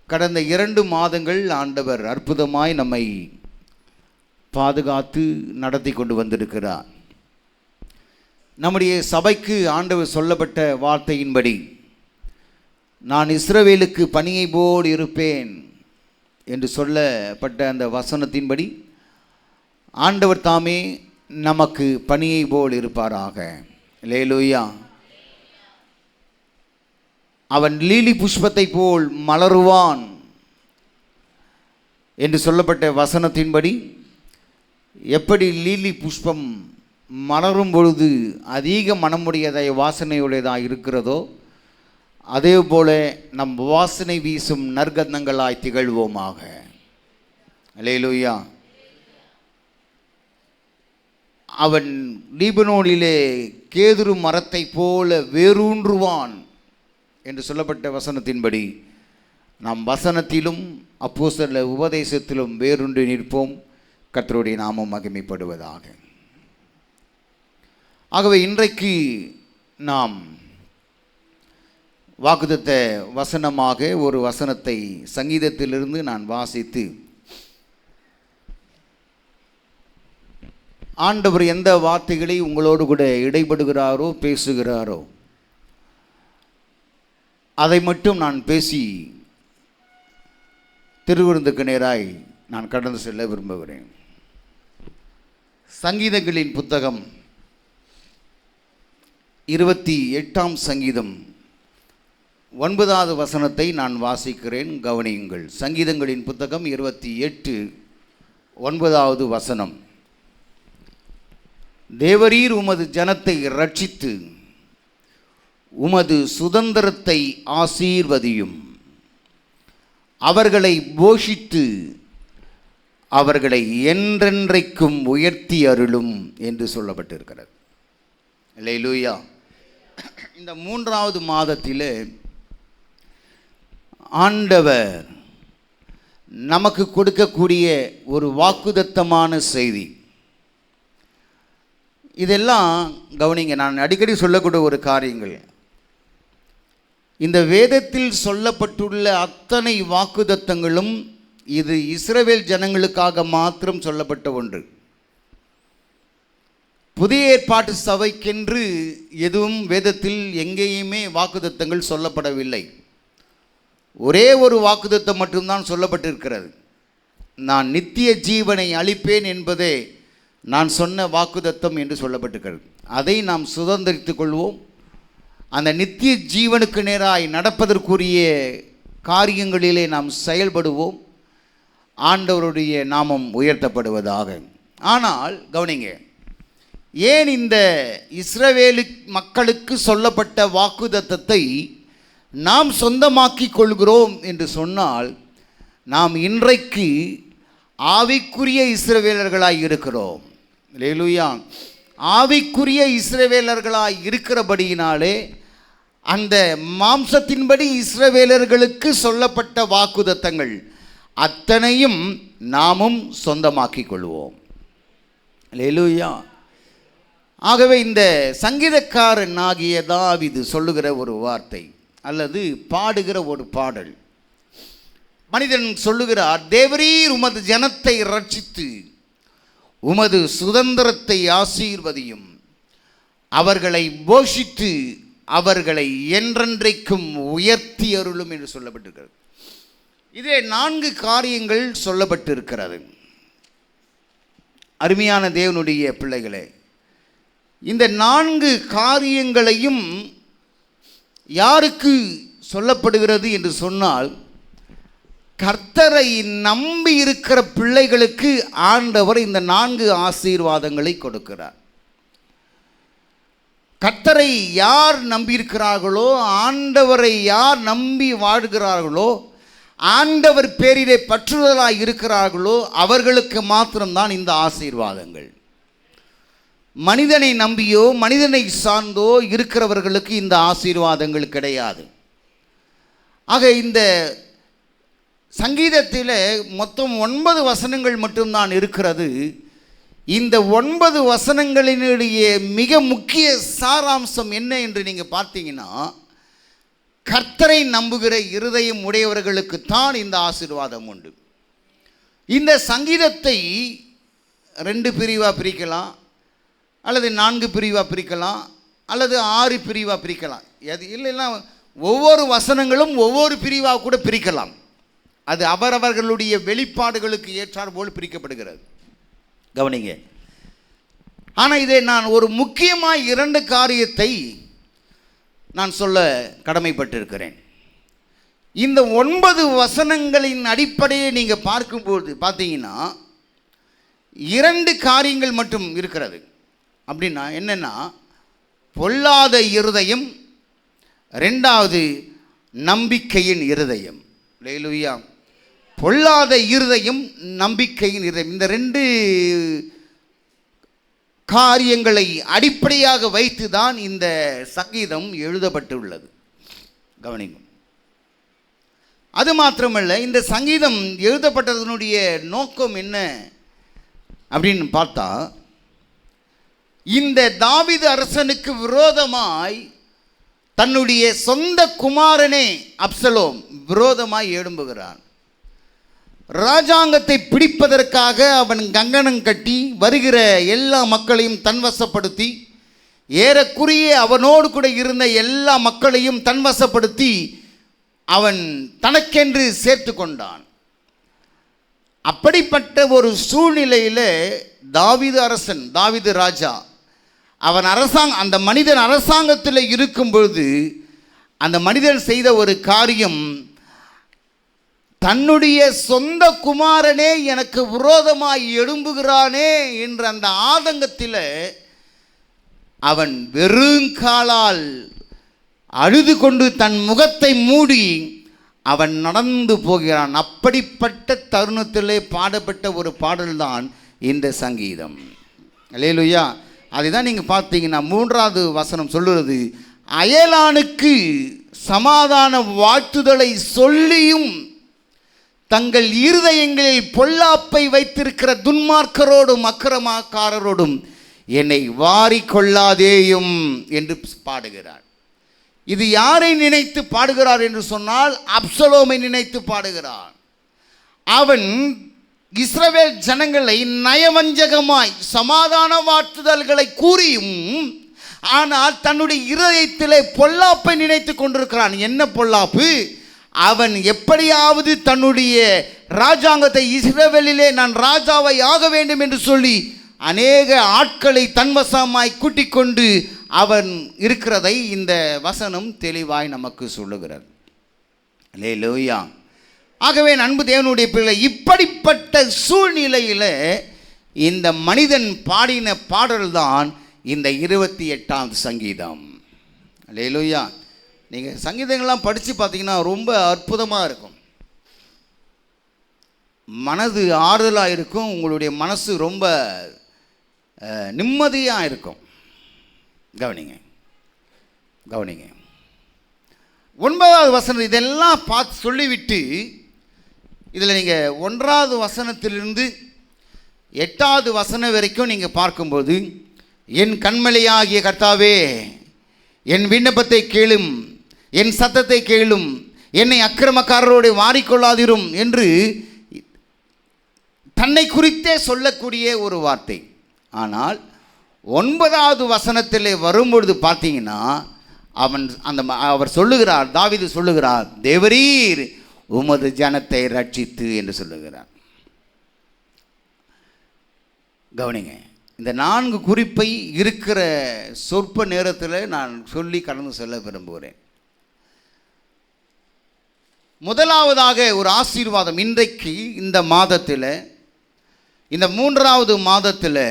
கடந்த 2 மாதங்கள் ஆண்டவர் அற்புதமாய் நம்மை பாதுகாத்து நடத்தி கொண்டு வந்திருக்கிறார். நம்முடைய சபைக்கு ஆண்டவர் சொல்லப்பட்ட வார்த்தையின்படி, நான் இஸ்ரவேலுக்கு பனியை போல் இருப்பேன் என்று சொல்லப்பட்ட அந்த வசனத்தின்படி ஆண்டவர் தாமே நமக்கு பனியை போல் இருப்பாராக. அல்லேலூயா. அவன் லீலி புஷ்பத்தை போல் மலருவான் என்று சொல்லப்பட்ட வசனத்தின்படி, எப்படி லீலி புஷ்பம் மலரும் பொழுது அதிக மனமுடையதாய் வாசனையுடையதாக இருக்கிறதோ, அதே போல நம் வாசனை வீசும் நற்கந்தங்களாய் திகழ்வோமாக. அல்லேலூயா. அவன் லீபனோனிலே கேதுரு மரத்தை போல வேரூன்றுவான் என்று சொல்லப்பட்ட வசனத்தின்படி நாம் வசனத்திலும் அப்போஸ்தலர் உபதேசத்திலும் வேரூன்றி நிற்போம். கர்த்தருடைய நாமம் மகிமைப்படுவதாக. ஆகவே இன்றைக்கு நாம் வாக்குத்தத்த வசனமாக ஒரு வசனத்தை சங்கீதத்திலிருந்து நான் வாசித்து, ஆண்டவர் எந்த வார்த்தைகளை உங்களோடு கூட இடைபடுகிறாரோ பேசுகிறாரோ அதை மட்டும் நான் பேசி திருவிருந்துக்கு நேராய் நான் கடந்து செல்ல விரும்புகிறேன். சங்கீதங்களின் புத்தகம் 28ஆம் சங்கீதம் 9வது வசனத்தை நான் வாசிக்கிறேன், கவனியுங்கள். சங்கீதங்களின் புத்தகம் 28 9வது வசனம். தேவரீர் உமது ஜனத்தை இரட்சித்து உமது சுதந்திரத்தை ஆசீர்வதியும், அவர்களை போஷித்து அவர்களை என்றென்றைக்கும் உயர்த்தி அருளும் என்று சொல்லப்பட்டிருக்கிறது. அல்லேலூயா. இந்த 3வது மாதத்திலே ஆண்டவர் நமக்கு கொடுக்கக்கூடிய ஒரு வாக்குத்தத்தமான செய்தி. இதெல்லாம் கவனிங்க, நான் அடிக்கடி சொல்லக்கூடிய ஒரு காரியங்கள். இந்த வேதத்தில் சொல்லப்பட்டுள்ள அத்தனை வாக்குத்தத்தங்களும் இது இஸ்ரவேல் ஜனங்களுக்காக மாத்திரம் சொல்லப்பட்ட ஒன்று. புதிய ஏற்பாட்டு சபைக்கென்று எதுவும் வேதத்தில் எங்கேயுமே வாக்குத்தத்தங்கள் சொல்லப்படவில்லை. ஒரே ஒரு வாக்குத்தத்தம் மட்டும்தான் சொல்லப்பட்டிருக்கிறது. நான் நித்திய ஜீவனை அளிப்பேன் என்பதே நான் சொன்ன வாக்குத்தத்தம் என்று சொல்லப்பட்டிருக்கிறது. அதை நாம் சுதந்திரித்து கொள்வோம். அந்த நித்திய ஜீவனுக்கு நேராய் நடப்பதற்குரிய காரியங்களிலே நாம் செயல்படுவோம். ஆண்டவருடைய நாமம் உயர்த்தப்படுவதாக. ஆனால் கவனிங்க, ஏன் இந்த இஸ்ரவேலு மக்களுக்கு சொல்லப்பட்ட வாக்குத்தத்தத்தை நாம் சொந்தமாக்கி கொள்கிறோம் என்று சொன்னால், நாம் இன்றைக்கு ஆவிக்குரிய இஸ்ரவேலர்களாய் இருக்கிறோம். அல்லேலூயா. ஆவிக்குரிய இஸ்ரவேலர்களாய் இருக்கிறபடியினாலே அந்த மாம்சத்தின்படி இஸ்ரவேலர்களுக்கு சொல்லப்பட்ட வாக்குத்தத்தங்கள் அத்தனையும் நாமும் சொந்தமாக்கி கொள்வோம். அல்லேலூயா. ஆகவே இந்த சங்கீதக்காரன் ஆகிய தாவீது சொல்லுகிற ஒரு வார்த்தை அல்லது பாடுகிற ஒரு பாடல், மனிதன் சொல்லுகிறார், தேவரீர் உமது ஜனத்தை இரட்சித்து உமது சுதந்திரத்தை ஆசீர்வதியும், அவர்களை போஷித்து அவர்களை என்றென்றைக்கும் உயர்த்தி அருளும் என்று சொல்லப்பட்டிருக்கிறது. இதே 4 காரியங்கள் சொல்லப்பட்டிருக்கிறது. அருமையான தேவனுடைய பிள்ளைகளே, இந்த 4 காரியங்களையும் யாருக்கு சொல்லப்படுகிறது என்று சொன்னால், கர்த்தரை நம்பி இருக்கிற பிள்ளைகளுக்கு ஆண்டவர் இந்த 4 ஆசீர்வாதங்களை கொடுக்கிறார். கர்த்தரை யார் நம்பியிருக்கிறார்களோ, ஆண்டவரை யார் நம்பி வாழ்கிறார்களோ, ஆண்டவர் பேரிலே பற்றுதலாய் இருக்கிறார்களோ, அவர்களுக்கு மாத்திரம்தான் இந்த ஆசீர்வாதங்கள். மனிதனை நம்பியோ மனிதனை சார்ந்தோ இருக்கிறவர்களுக்கு இந்த ஆசீர்வாதங்கள் கிடையாது. ஆக இந்த சங்கீதத்தில் மொத்தம் 9 வசனங்கள் மட்டும்தான் இருக்கிறது. இந்த 9 வசனங்களினுடைய மிக முக்கிய சாராம்சம் என்ன என்று நீங்கள் பார்த்தீங்கன்னா, கர்த்தரை நம்புகிற இருதயம் உடையவர்களுக்குத்தான் இந்த ஆசீர்வாதம் உண்டு. இந்த சங்கீதத்தை 2 பிரிவாக பிரிக்கலாம், அல்லது 4 பிரிவாக பிரிக்கலாம், அல்லது 6 பிரிவாக பிரிக்கலாம். அது இல்லைன்னா ஒவ்வொரு வசனங்களும் ஒவ்வொரு பிரிவாக கூட பிரிக்கலாம். அது அவரவர்களுடைய வெளிப்பாடுகளுக்கு ஏற்றார் போல் பிரிக்கப்படுகிறது. கவனிங்க. ஆனால் இதை நான் ஒரு முக்கியமாக 2 காரியத்தை நான் சொல்ல கடமைப்பட்டிருக்கிறேன். இந்த 9 வசனங்களின் அடிப்படையை நீங்கள் பார்க்கும்போது பார்த்தீங்கன்னா 2 காரியங்கள் மட்டும் இருக்கிறது. அப்படின்னா என்னென்னா, பொல்லாத இருதயம், 2வது நம்பிக்கையின் இருதயம். அல்லேலூயா. பொல்லாத இருதயம், நம்பிக்கையின் இருதயம், இந்த 2 காரியங்களை அடிப்படையாக வைத்து தான் இந்த சங்கீதம் எழுதப்பட்டுள்ளது. கவனிக்கும். அது மாத்திரமல்ல, இந்த சங்கீதம் எழுதப்பட்டதனுடைய நோக்கம் என்ன அப்படின்னு பார்த்தா, இந்த தாவீது அரசனுக்கு விரோதமாய் தன்னுடைய சொந்த குமாரனே அப்சலோம் விரோதமாய் எழும்புகிறான். ராஜாங்கத்தை பிடிப்பதற்காக அவன் கங்கணம் கட்டி வருகிற எல்லா மக்களையும் தன்வசப்படுத்தி, ஏறக்குறைய அவனோடு கூட இருந்த எல்லா மக்களையும் தன்வசப்படுத்தி அவன் தனக்கென்று சேர்த்து கொண்டான். அப்படிப்பட்ட ஒரு சூழ்நிலையில் தாவீது அரசன், தாவீது ராஜா, அவன் அந்த மனிதன் அரசாங்கத்தில் இருக்கும் பொழுது அந்த மனிதன் செய்த ஒரு காரியம், தன்னுடைய சொந்த குமாரனே எனக்கு விரோதமாய் எழும்புகிறானே என்ற அந்த ஆதங்கத்தில் அவன் வெறுங்காலால் அழுது கொண்டு தன் முகத்தை மூடி அவன் நடந்து போகிறான். அப்படிப்பட்ட தருணத்திலே பாடப்பட்ட ஒரு பாடல்தான் இந்த சங்கீதம். அல்லேலூயா. அதுதான் நீங்கள் பார்த்தீங்கன்னா 3வது வசனம் சொல்லுறது, அயலானுக்கு சமாதான வாழ்த்துதலை சொல்லியும் தங்கள் இருதயங்களில் பொல்லாப்பை வைத்திருக்கிற துன்மார்க்கரோடும் அக்கிரமக்காரரோடும் என்னை வாரிக்கொள்ளாதேயும் என்று பாடுகிறார். இது யாரை நினைத்து பாடுகிறார் என்று சொன்னால், அப்சலோமை நினைத்து பாடுகிறார். அவன் இஸ்ரவேல் ஜனங்களை நயவஞ்சகமாய் சமாதான வாழ்த்துதல்களை கூறியும், ஆனால் தன்னுடைய இருதயத்திலே பொல்லாப்பை நினைத்து கொண்டிருக்கிறான். என்ன பொல்லாப்பு? அவன் எப்படியாவது தன்னுடைய ராஜாங்கத்தை, இஸ்ரவேலிலே நான் ராஜாவை ஆக வேண்டும் என்று சொல்லி அநேக ஆட்களை தன்வசமாய் கூட்டிக் கொண்டு அவன் இருக்கிறதை இந்த வசனம் தெளிவாய் நமக்கு சொல்லுகிறது. அல்லேலூயா. ஆகவே அன்பு தேவனுடைய பிள்ளை, இப்படிப்பட்ட சூழ்நிலையில் இந்த மனிதன் பாடின பாடல்தான் இந்த 28வது சங்கீதம். அல்லேலூயா. நீங்கள் சங்கீதங்கள்லாம் படித்து பார்த்தீங்கன்னா ரொம்ப அற்புதமாக இருக்கும். மனது ஆறுதலாக இருக்கும். உங்களுடைய மனசு ரொம்ப நிம்மதியாக இருக்கும். கவனிங்க. 9வது வசனம் இதெல்லாம் பார்த்து சொல்லிவிட்டு, இதில் நீங்கள் 1வது வசனத்திலிருந்து 8வது வசனம் வரைக்கும் நீங்கள் பார்க்கும்போது, என் கண்மலையாகிய கர்த்தாவே என் விண்ணப்பத்தை கேளும், என் சத்தத்தை கேளும், என்னை அக்கிரமக்காரரோடு வாரிக்கொள்ளாதிரும் என்று தன்னை குறித்தே சொல்லக்கூடிய ஒரு வார்த்தை. ஆனால் 9வது வசனத்தில் வரும்பொழுது பார்த்தீங்கன்னா அவர் சொல்லுகிறார், தாவீது சொல்லுகிறார், தேவரீர் உமது ஜனத்தை ரட்சித்து என்று சொல்லுகிறார். கவனிங்க. இந்த 4 குறிப்பை இருக்கிற சொற்ப நேரத்தில் நான் சொல்லி கடந்து செல்ல விரும்புகிறேன். முதலாவதாக ஒரு ஆசீர்வாதம். இன்றைக்கு இந்த மாதத்தில், இந்த 3வது மாதத்தில்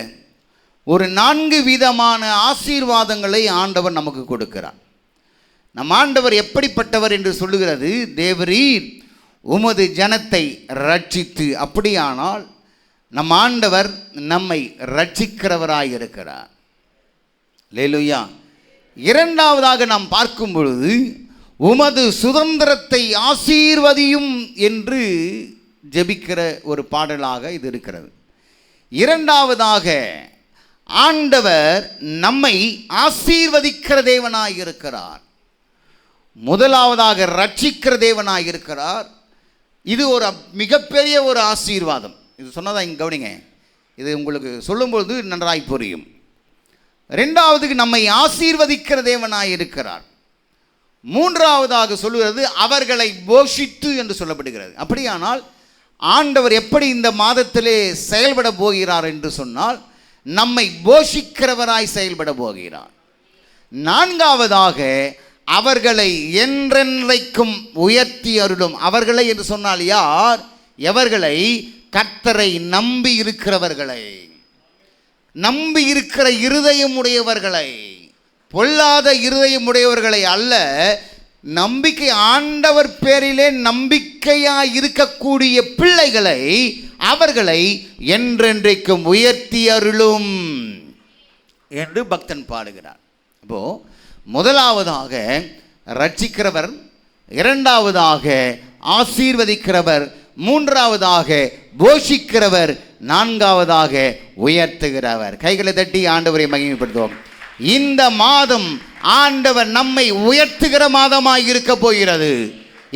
ஒரு 4 விதமான ஆசீர்வாதங்களை ஆண்டவர் நமக்கு கொடுக்கிறார். நம் ஆண்டவர் எப்படிப்பட்டவர் என்று சொல்லுகிறது, தேவரீர் உமது ஜனத்தை ரட்சித்து. அப்படியானால் நம் ஆண்டவர் நம்மை ரட்சிக்கிறவராயிருக்கிறார். அல்லேலூயா. 2வதாக நாம் பார்க்கும் பொழுது, உமது சுதந்திரத்தை ஆசீர்வதியும் என்று ஜெபிக்கிற ஒரு பாடலாக இது இருக்கிறது. 2வதாக ஆண்டவர் நம்மை ஆசீர்வதிக்கிற தேவனாய் இருக்கிறார். முதலாவதாக ரட்சிக்கிற தேவனாக இருக்கிறார். இது ஒரு மிகப்பெரிய ஒரு ஆசீர்வாதம். இது சொன்னதான் இங்கே கவனிங்க, இது உங்களுக்கு சொல்லும்போது நன்றாய் புரியும். ரெண்டாவதுக்கு நம்மை ஆசீர்வதிக்கிற தேவனாய் இருக்கிறார். மூன்றாவதாக சொல்லுகிறது அவர்களை போஷித்து என்று சொல்லப்படுகிறது. அப்படியானால் ஆண்டவர் எப்படி இந்த மாதத்திலே செயல்பட போகிறார் என்று சொன்னால் நம்மை போஷிக்கிறவராய் செயல்பட போகிறார். நான்காவதாக அவர்களை என்றென்றைக்கும் உயர்த்தி அருளும். அவர்களை என்று சொன்னால் யார்? எவர்களை? கர்த்தரை நம்பி இருக்கிறவர்களை, நம்பி இருக்கிற இருதயம் உடையவர்களை, பொல்லாத இருதயம் உடையவர்களை அல்ல, நம்பிக்கை ஆண்டவர் பேரிலே நம்பிக்கையாய் இருக்கக்கூடிய பிள்ளைகளை, அவர்களை என்றென்றைக்கும் உயர்த்தி அருளும் என்று பக்தன் பாடுகிறார். அப்போ முதலாவதாக ரட்சிக்கிறவர், இரண்டாவதாக ஆசீர்வதிக்கிறவர், மூன்றாவதாக போஷிக்கிறவர், நான்காவதாக உயர்த்துகிறவர். கைகளை தட்டி ஆண்டவரை மகிமைப்படுத்துவோம். இந்த மாதம் ஆண்டவர் நம்மை உயர்த்துகிற மாதமாய் இருக்க போகிறது.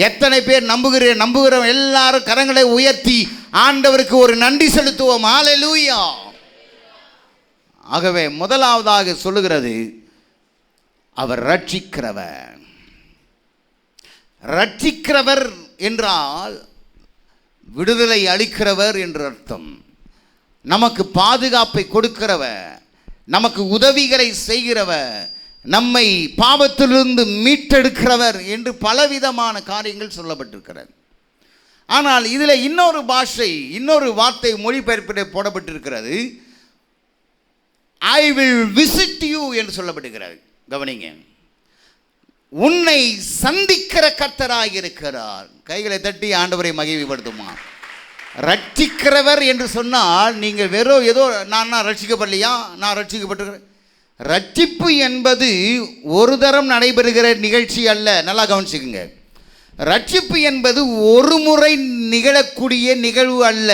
எத்தனை பேர் நம்புகிறோம்? எல்லாரும் கரங்களை உயர்த்தி ஆண்டவருக்கு ஒரு நன்றி செலுத்துவோம். ஹல்லேலூயா. ஆகவே முதலாவதாக சொல்லுகிறது அவர் ரட்சிக்கிறவர். ரட்சிக்கிறவர் என்றால் விடுதலை அளிக்கிறவர் என்று அர்த்தம். நமக்கு பாதுகாப்பை கொடுக்கிறவர், நமக்கு உதவிகளை செய்கிறவர், நம்மை பாவத்திலிருந்து மீட்டெடுக்கிறவர் என்று பலவிதமான காரியங்கள் சொல்லப்பட்டிருக்கிறது. ஆனால் இதில் இன்னொரு வார்த்தை மொழிபெயர்ப்பில் போடப்பட்டிருக்கிறது. ஐ வில் விசிட் யூ என்று சொல்லப்பட்டிருக்கிறது. கவனிங்க, உன்னை சந்திக்கிற கர்த்தராக இருக்கிறார். கைகளை தட்டி ஆண்டவரை மகிமைப்படுத்துமா. ரட்சிக்கிறவர் என்று சொன்னால் நீங்கள் வெறும் ஏதோ நான் ரட்சிக்கப்படலையா, நான் ரட்சிக்கப்பட்டிருக்கிறேன். ரட்சிப்பு என்பது ஒரு தரம் நடைபெறுகிற நிகழ்ச்சி அல்ல. நல்லா கவனிச்சுக்குங்க. ரட்சிப்பு என்பது ஒரு முறை நிகழக்கூடிய நிகழ்வு அல்ல.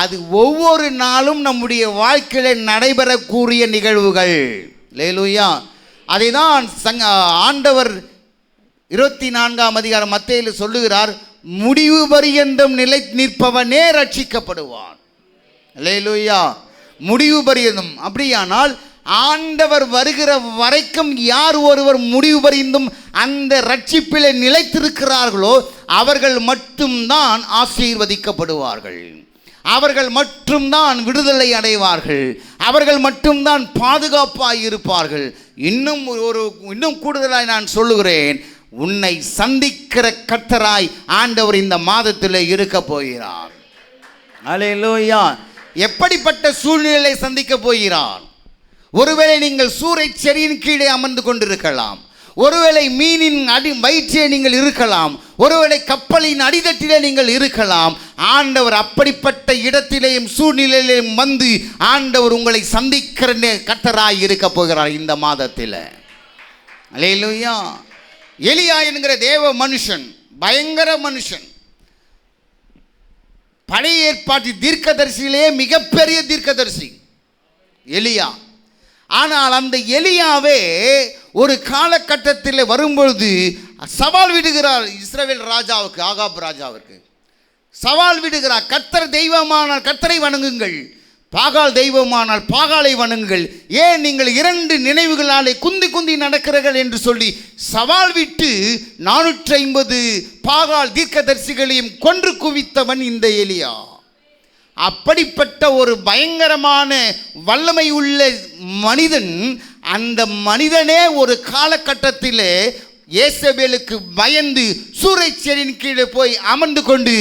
அது ஒவ்வொரு நாளும் நம்முடைய வாழ்க்கையில் நடைபெறக்கூடிய நிகழ்வுகள். அல்லேலூயா. அதை தான் ஆண்டவர் 24ஆம் அதிகாரம் மத்தேயுவில் சொல்லுகிறார், முடிவு பரியந்தம் நிலை நிற்பவனே ரட்சிக்கப்படுவான். அல்லேலூயா. முடிவு பரியந்தம். அப்படியானால் ஆண்டவர் வருகிற வரைக்கும் யார் ஒருவர் முடிவு பரியந்தம் அந்த ரட்சிப்பிலே நிலைத்திருக்கிறார்களோ அவர்கள் மட்டும்தான் ஆசீர்வதிக்கப்படுவார்கள். அவர்கள் மட்டும்தான் விடுதலை அடைவார்கள். அவர்கள் மட்டும்தான் பாதுகாப்பாக இருப்பார்கள். இன்னும் கூடுதலாய் நான் சொல்லுகிறேன், உன்னை சந்திக்கிற கர்த்தராய் ஆண்டவர் இந்த மாதத்தில் இருக்க போகிறார். அல்லேலூயா. எப்படிப்பட்ட சூழ்நிலை சந்திக்க போகிறார்? ஒருவேளை நீங்கள் சூறைச் செடியின் கீழே அமர்ந்து கொண்டிருக்கலாம், ஒருவேளை மீனின் வயிற்றிலே நீங்கள் இருக்கலாம், ஒருவேளை கப்பலின் அடித்தட்டிலே நீங்கள் இருக்கலாம். ஆண்டவர் அப்படிப்பட்ட இடத்திலேயும் சூழ்நிலையிலேயும் வந்து ஆண்டவர் உங்களை சந்திக்கிற கர்த்தராய் இருக்க போகிறார் இந்த மாதத்தில். அல்லேலூயா. எலியா என்கிற தேவ மனுஷன், பயங்கர மனுஷன், பழைய ஏற்பாட்டு தீர்க்கதரிசியிலேயே மிகப்பெரிய தீர்க்கதரிசி எலியா. ஆனால் அந்த எலியாவே ஒரு காலகட்டத்தில் வரும்பொழுது சவால் விடுகிறார் இஸ்ரவேல் ராஜாவுக்கு, ஆகாப் ராஜாவுக்கு சவால் விடுகிறார். கர்த்தர் தெய்வமானால் கர்த்தரை வணங்குங்கள், பாகால் தெய்வமானால் பாகாலை வணங்குங்கள், ஏன் நீங்கள் 2 நினைவுகளாலே குந்தி நடக்கிறீர்கள் என்று சொல்லி சவால் விட்டு 450 பாகால் தீர்க்கதரிசிகளையும் கொன்று குவித்தவன் இந்த எலியா. அப்படிப்பட்ட ஒரு பயங்கரமான வல்லமை உள்ள மனிதன். அந்த மனிதனே ஒரு காலகட்டத்தில் ஏசபேலுக்கு பயந்து சூறைச் செடியின் கீழே போய் அமர்ந்து கொண்டு,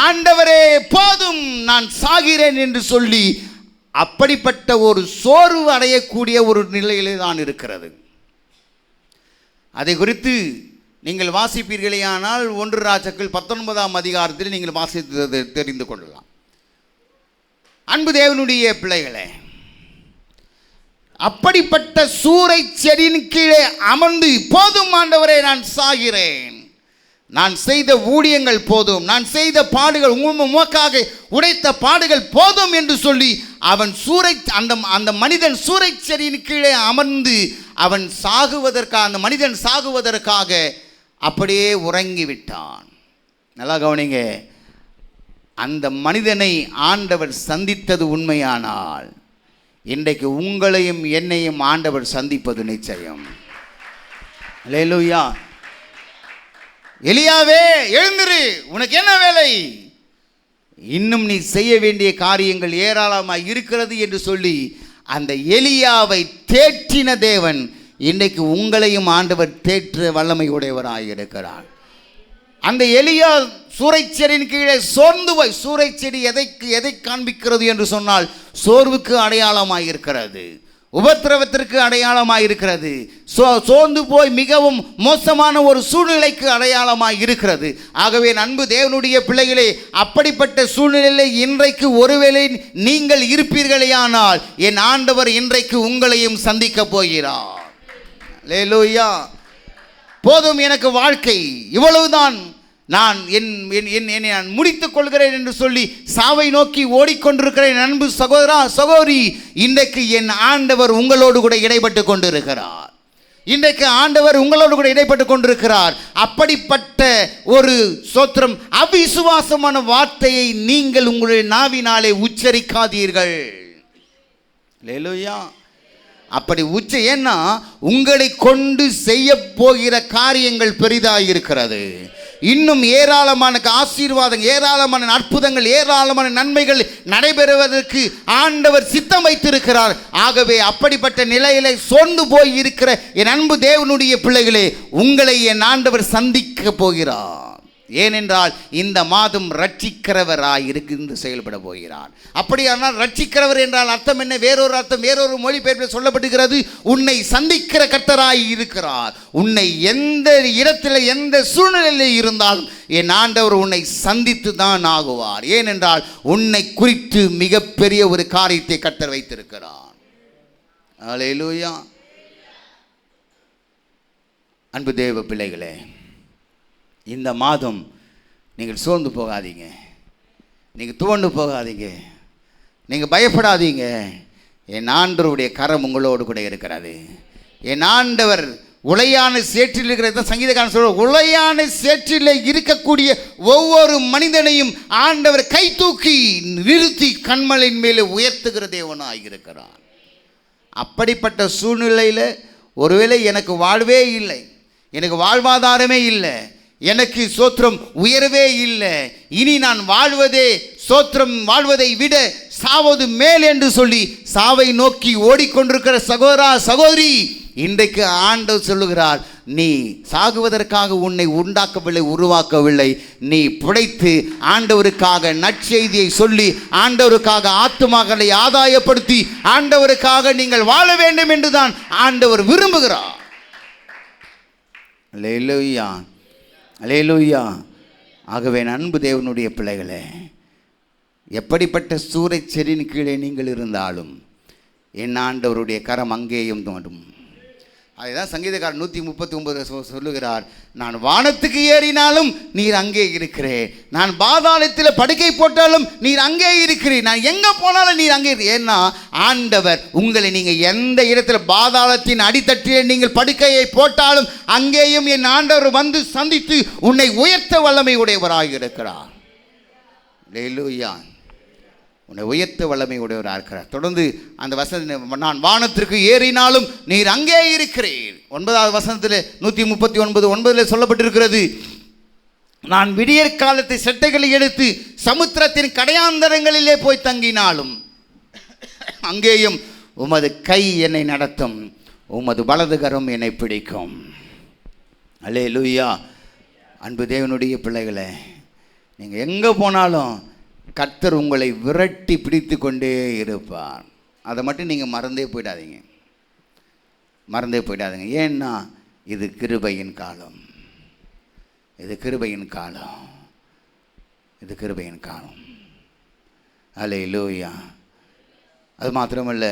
ஆண்டவரே போதும் நான் சாகிறேன் என்று சொல்லி அப்படிப்பட்ட ஒரு சோர்வு அடையக்கூடிய ஒரு நிலையிலே தான் இருக்கிறது. அதை குறித்து நீங்கள் வாசிப்பீர்களேயானால் 1 ராஜாக்கள் 19ஆம் அதிகாரத்தில் நீங்கள் வாசித்ததை தெரிந்து கொள்ளலாம். அன்பு தேவனுடைய பிள்ளைகளே, அப்படிப்பட்ட சூறைச் செடியின் கீழே அமர்ந்து, போதும் ஆண்டவரே நான் சாகிறேன், நான் செய்த ஊழியங்கள் போதும், நான் செய்த பாடுகள் உமக்காக உடைத்த பாடுகள் போதும் என்று சொல்லி அவன் அந்த மனிதன் சூறைச் செடியின் கீழே அமர்ந்து அவன் சாகுவதற்காக, அந்த மனிதன் சாகுவதற்காக அப்படியே உறங்கிவிட்டான். நல்லா கவனிங்க, அந்த மனிதனை ஆண்டவர் சந்தித்தது உண்மையானால் இன்றைக்கு உங்களையும் என்னையும் ஆண்டவர் சந்திப்பது நிச்சயம். அல்லேலூயா. எலியாவே எழுந்திரு, உனக்கு என்ன வேலை? இன்னும் நீ செய்ய வேண்டிய காரியங்கள் ஏராளமாக இருக்கிறது என்று சொல்லி அந்த எலியாவை தேற்றின தேவன் இன்றைக்கு உங்களையும் ஆண்டவர் தேற்ற வல்லமை உடையவராக இருக்கிறார். அந்த எலியா சூறைச்செடியின் கீழே சோர்ந்து போய், சூறைச்செடி எதை காண்பிக்கிறது என்று சொன்னால் சோர்வுக்கு அடையாளமாக இருக்கிறது, உபத்திரவத்திற்கு அடையாளமாக இருக்கிறது, சோர்ந்து போய் மிகவும் மோசமான ஒரு சூழ்நிலைக்கு அடையாளமாக இருக்கிறது. ஆகவே அன்பு தேவனுடைய பிள்ளைகளே, அப்படிப்பட்ட சூழ்நிலையில் இன்றைக்கு ஒருவேளை நீங்கள் இருப்பீர்களேயானால் என் ஆண்டவர் இன்றைக்கு உங்களையும் சந்திக்க போகிறார். அல்லேலூயா. போதும் எனக்கு வாழ்க்கை, இவ்வளவுதான், நான் என்னை நான் முடித்துக் கொள்கிறேன் என்று சொல்லி சாவை நோக்கி ஓடிக்கொண்டிருக்கிறேன் அன்பு சகோதரா சகோதரி, இன்றைக்கு என் ஆண்டவர் உங்களோடு கூட இடைப்பட்டு கொண்டிருக்கிறார். இன்றைக்கு ஆண்டவர் உங்களோடு கூட இடைப்பட்டு கொண்டிருக்கிறார். அப்படிப்பட்ட ஒரு சோத்திரம் அவிசுவாசமான வார்த்தையை நீங்கள் உங்களுடைய நாவினாலே உச்சரிக்காதீர்கள். அல்லேலூயா. அப்படி ஏன்னா உங்களை கொண்டு செய்ய போகிற காரியங்கள் பெரிதாக இருக்கிறது. இன்னும் ஏராளமான ஆசீர்வாதம், ஏராளமான அற்புதங்கள், ஏராளமான நன்மைகள் நடைபெறுவதற்கு ஆண்டவர் சித்தம் வைத்திருக்கிறார். ஆகவே அப்படிப்பட்ட நிலையிலே சோர்ந்து போய் இருக்கிற என் அன்பு தேவனுடைய பிள்ளைகளே, உங்களை என் ஆண்டவர் சந்திக்க போகிறார். ஏனென்றால் இந்த மாதம் ரட்சிக்கிறவராய் இருந்து செயல்பட போகிறார். அப்படியானால் ரட்சிக்கிறவர் என்றால் அர்த்தம் என்ன? வேறொரு அர்த்தம், வேறொரு மொழிபெயர்ப்பில் சொல்லப்படுகிறது, உன்னை சந்திக்கிற கர்த்தராய் இருக்கிறார். உன்னை எந்த இடத்துல எந்த சூழ்நிலையில் இருந்தாலும் என் ஆண்டவர் உன்னை சந்தித்து தான் ஆகுவார். ஏனென்றால் உன்னை குறித்து மிகப்பெரிய ஒரு காரியத்தை கர்த்தர் வைத்திருக்கிறார். அல்லேலூயா. அன்பு தேவ பிள்ளைகளே, இந்த மாதம் நீங்கள் சோர்ந்து போகாதீங்க, நீங்கள் துவண்டு போகாதீங்க, நீங்கள் பயப்படாதீங்க. என் ஆண்டவருடைய கரம் உங்களோடு கூட இருக்கிறது. என் ஆண்டவர் உளையான சேற்றில் இருக்கிற சங்கீதக்காரன் சொல்ற, உளையான சேற்றில் இருக்கக்கூடிய ஒவ்வொரு மனிதனையும் ஆண்டவர் கை தூக்கி நிறுத்தி கண்மலையின் மேலே உயர்த்துகிற தேவனாக இருக்கிறார். அப்படிப்பட்ட சூழ்நிலையில் ஒருவேளை எனக்கு வாழ்வே இல்லை, எனக்கு வாழ்வாதாரமே இல்லை, எனக்கு சோத்திரம் உயர்வே இல்லை, இனி நான் வாழ்வதை விட சாவது மேல் என்று சொல்லி சாவை நோக்கி ஓடிக்கொண்டிருக்கிற சகோதரா சகோதரி, இன்றைக்கு ஆண்டவர் சொல்லுகிறார், நீ சாகுவதற்காக உன்னை உண்டாக்கவில்லை, உருவாக்கவில்லை. நீ பிழைத்து ஆண்டவருக்காக நற்செய்தியை சொல்லி ஆண்டவருக்காக ஆத்துமாக்களை ஆதாயப்படுத்தி ஆண்டவருக்காக நீங்கள் வாழ வேண்டும் என்றுதான் ஆண்டவர் விரும்புகிறார். அல்லேலூயா, அல்லேலூயா. ஆகவே அன்பு தேவனுடைய பிள்ளைகளே, எப்படிப்பட்ட சூறைச்செடியின் கீழே நீங்கள் இருந்தாலும் என் ஆண்டவருடைய கரம் அங்கேயும் தோன்றும். அதுதான் சங்கீதக்காரர் 139 சொல்லுகிறார், நான் வானத்துக்கு ஏறினாலும் நீர் அங்கே இருக்கிறேன், நான் பாதாளத்தில் படுக்கை போட்டாலும் நீர் அங்கே இருக்கிறீர், நான் எங்கே போனாலும் நீர் அங்கே. ஏன்னா ஆண்டவர் உங்களை, நீங்கள் எந்த இடத்துல பாதாளத்தின் அடித்தட்டிலே நீங்கள் படுக்கையை போட்டாலும் அங்கேயும் என் ஆண்டவர் வந்து சந்தித்து உன்னை உயர்த்த வல்லமை உடையவராக இருக்கிறார். அல்லேலூயா. உன்னை உயர்த்த வல்லமை உடையவராக இருக்கிறார். தொடர்ந்து அந்த வசனம், நான் வானத்திற்கு ஏறினாலும் நீர் அங்கே இருக்கிறீர். 9வது வசனத்தில் 139:9 சொல்லப்பட்டிருக்கிறது, நான் விடியற் காலத்தை செட்டைகளை எடுத்து சமுத்திரத்தின் கடையாந்தரங்களிலே போய் தங்கினாலும் அங்கேயும் உமது கை என்னை நடத்தும், உமது வலதுகரம் என்னை பிடிக்கும். அல்லேலூயா. அன்பு தேவனுடைய பிள்ளைகளே, நீங்கள் எங்கே போனாலும் கர்த்தர் உங்களை விரட்டி பிடித்து கொண்டே இருப்பார். அதை மட்டும் நீங்கள் மறந்தே போயிடாதீங்க. ஏன்னா இது கிருபையின் காலம், இது கிருபையின் காலம். அல்லேலூயா. அது மாத்திரமல்ல,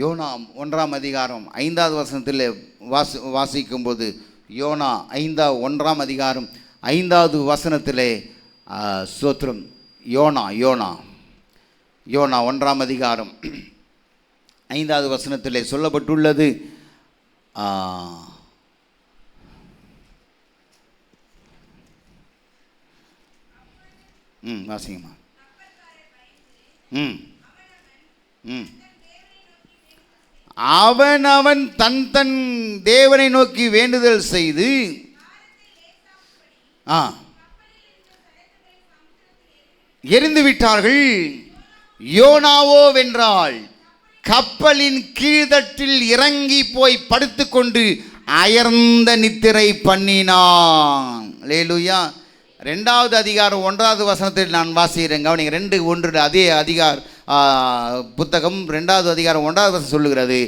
யோனா 1ஆம் அதிகாரம் 5வது வசனத்தில் வாசிக்கும்போது, யோனா 1ஆம் அதிகாரம் 5வது வசனத்திலே ஸ்தோத்திரம், யோனா 1ஆம் அதிகாரம் 5வது வசனத்திலே சொல்லப்பட்டுள்ளது, வாசிங்கம்மா. ம் ம் அவன் தன் தன் தேவனை நோக்கி வேண்டுதல் செய்து எரிந்து விட்டார்கள். யோனாவோ வென்றால் கப்பலின் கீழ்தட்டில் இறங்கி போய் படுத்துக்கொண்டு அயர்ந்த நித்திரை பண்ணினான். அல்லேலூயா. 2வது அதிகாரம் 1வது வசனத்தில் நான் வாசிக்கிறேன், கவனிங்க. 2:1 அதே புத்தகம் 2வது அதிகாரம் 1வது வசனம் சொல்லுகிறது,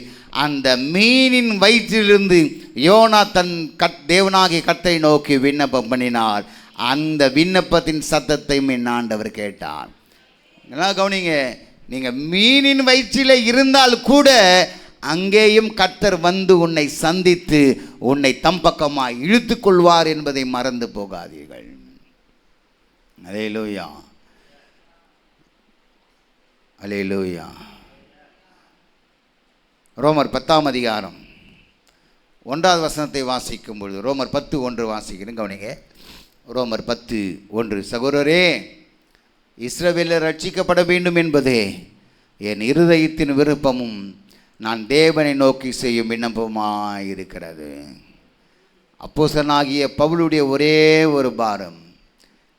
அந்த மீனின் வயிற்றிலிருந்து யோனா தன் தேவனாகிய கர்த்தரை நோக்கி விண்ணப்பம் பண்ணினார். அந்த விண்ணப்பத்தின் சத்தத்தை என் ஆண்டவர் கேட்டார். நல்லா கவனிங்க. நீங்கள் மீனின் வயிற்றில் இருந்தால் கூட அங்கேயும் கர்த்தர் வந்து உன்னை சந்தித்து உன்னை தம்பக்கமாக இழுத்து கொள்வார் என்பதை மறந்து போகாதீர்கள். அல்லேலூயா, அல்லேலூயா. ரோமர் 10ஆம் அதிகாரம் 1வது வசனத்தை வாசிக்கும் பொழுது, ரோமர் 10:1 வாசிக்கிறேன், கவனிங்க. ரோமர் 10:1, சகோதரரே, இஸ்ரவேலர் ரட்சிக்கப்பட வேண்டும் என்பதே என் இருதயத்தின் விருப்பமும் நான் தேவனை நோக்கி செய்யும் விண்ணப்பமாய் இருக்கிறது. அப்போஸ்தலனாகிய பவுலுடைய ஒரே ஒரு பாரம்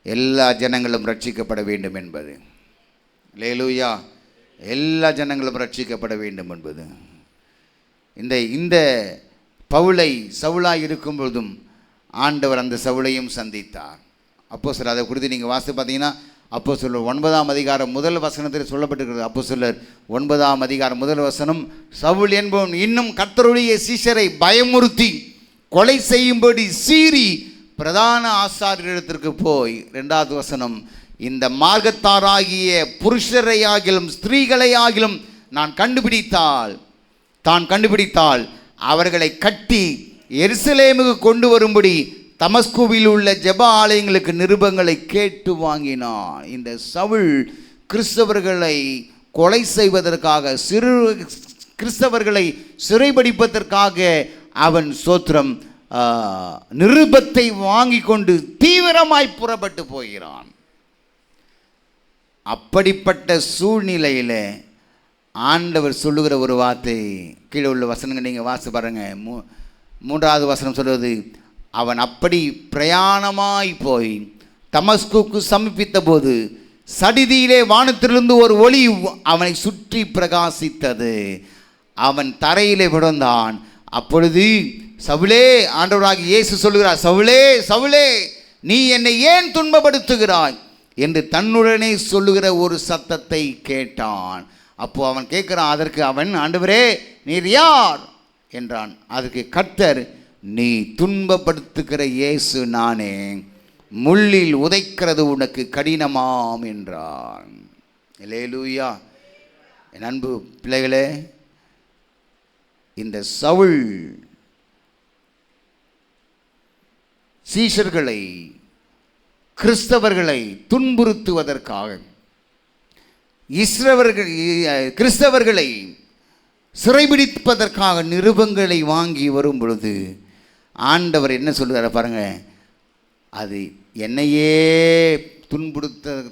எல்லா ஜனங்களும் ரட்சிக்கப்பட வேண்டும் என்பது. அல்லேலூயா. எல்லா ஜனங்களும் ரட்சிக்கப்பட வேண்டும் என்பது. இந்த பவுலை சவுலாய் இருக்கும் பொழுதும் ஆண்டவர் அந்த சவுலையும் சந்தித்தார். அப்போஸ்தலர் அதை குறித்து நீங்கள் வாசித்து பார்த்தீங்கன்னா, அப்போஸ்தலர் 9ஆம் அதிகாரம் 1 வசனத்தில் சொல்லப்பட்டிருக்கிறது. அப்போஸ்தலர் 9ஆம் அதிகாரம் 1 வசனம், சவுல் என்பவன் இன்னும் கர்த்தருடைய சீஷரை பயமுறுத்தி கொலை செய்யும்படி சீறி பிரதான ஆசாரியரிடத்திற்கு போய், 2வது வசனம், இந்த மார்க்கத்தாராகிய புருஷரை ஆகிலும் ஸ்திரீகளை ஆகிலும் தான் கண்டுபிடித்தால் அவர்களை கட்டி எருசலேமுக்கு கொண்டு வரும்படி தமஸ்குவில் உள்ள ஜெப ஆலயங்களுக்கு நிருபங்களை கேட்டு வாங்கினான். இந்த சவுல் கிறிஸ்தவர்களை கொலை செய்வதற்காக, கிறிஸ்தவர்களை சிறைபிடிப்பதற்காக அவன் சோத்திரம் நிருபத்தை வாங்கி கொண்டு தீவிரமாய் புறப்பட்டு போகிறான். அப்படிப்பட்ட சூழ்நிலையில் ஆண்டவர் சொல்லுகிற ஒரு வார்த்தை, கீழே உள்ள வசனங்கள் நீங்கள் வாசி பாருங்க. 3வது வசனம் சொல்வது, அவன் அப்படி பிரயாணமாய் போய் தமஸ்குக்கு சமீபித்த போது சடிதியிலே வானத்திலிருந்து ஒரு ஒளி அவனை சுற்றி பிரகாசித்தது. அவன் தரையிலே விழுந்தான். அப்பொழுது, சவுலே, ஆண்டவராகிய இயேசு சொல்லுகிறார், சவுலே, சவுலே, நீ என்னை ஏன் துன்பப்படுத்துகிறாய் என்று தன்னுடனே சொல்லுகிற ஒரு சத்தத்தை கேட்டான். அப்போ அவன் கேட்கிறான். அதற்கு அவன், ஆண்டவரே, நீர் யார் என்றான். அதற்கு கர்த்தர், நீ துன்பப்படுத்துகிற இயேசு நானே, முள்ளில் உதைக்கிறது உனக்கு கடினமாம் என்றான். அல்லேலூயா. என் அன்பு பிள்ளைகளே, இந்த சவுல் சீஷர்களை, கிறிஸ்தவர்களை துன்புறுத்துவதற்காக, கிறிஸ்தவர்களை சிறைபிடிப்பதற்காக நிருபங்களை வாங்கி வரும் பொழுது ஆண்டவர் என்ன சொல்லுகிறார் பாருங்க, அது என்னையே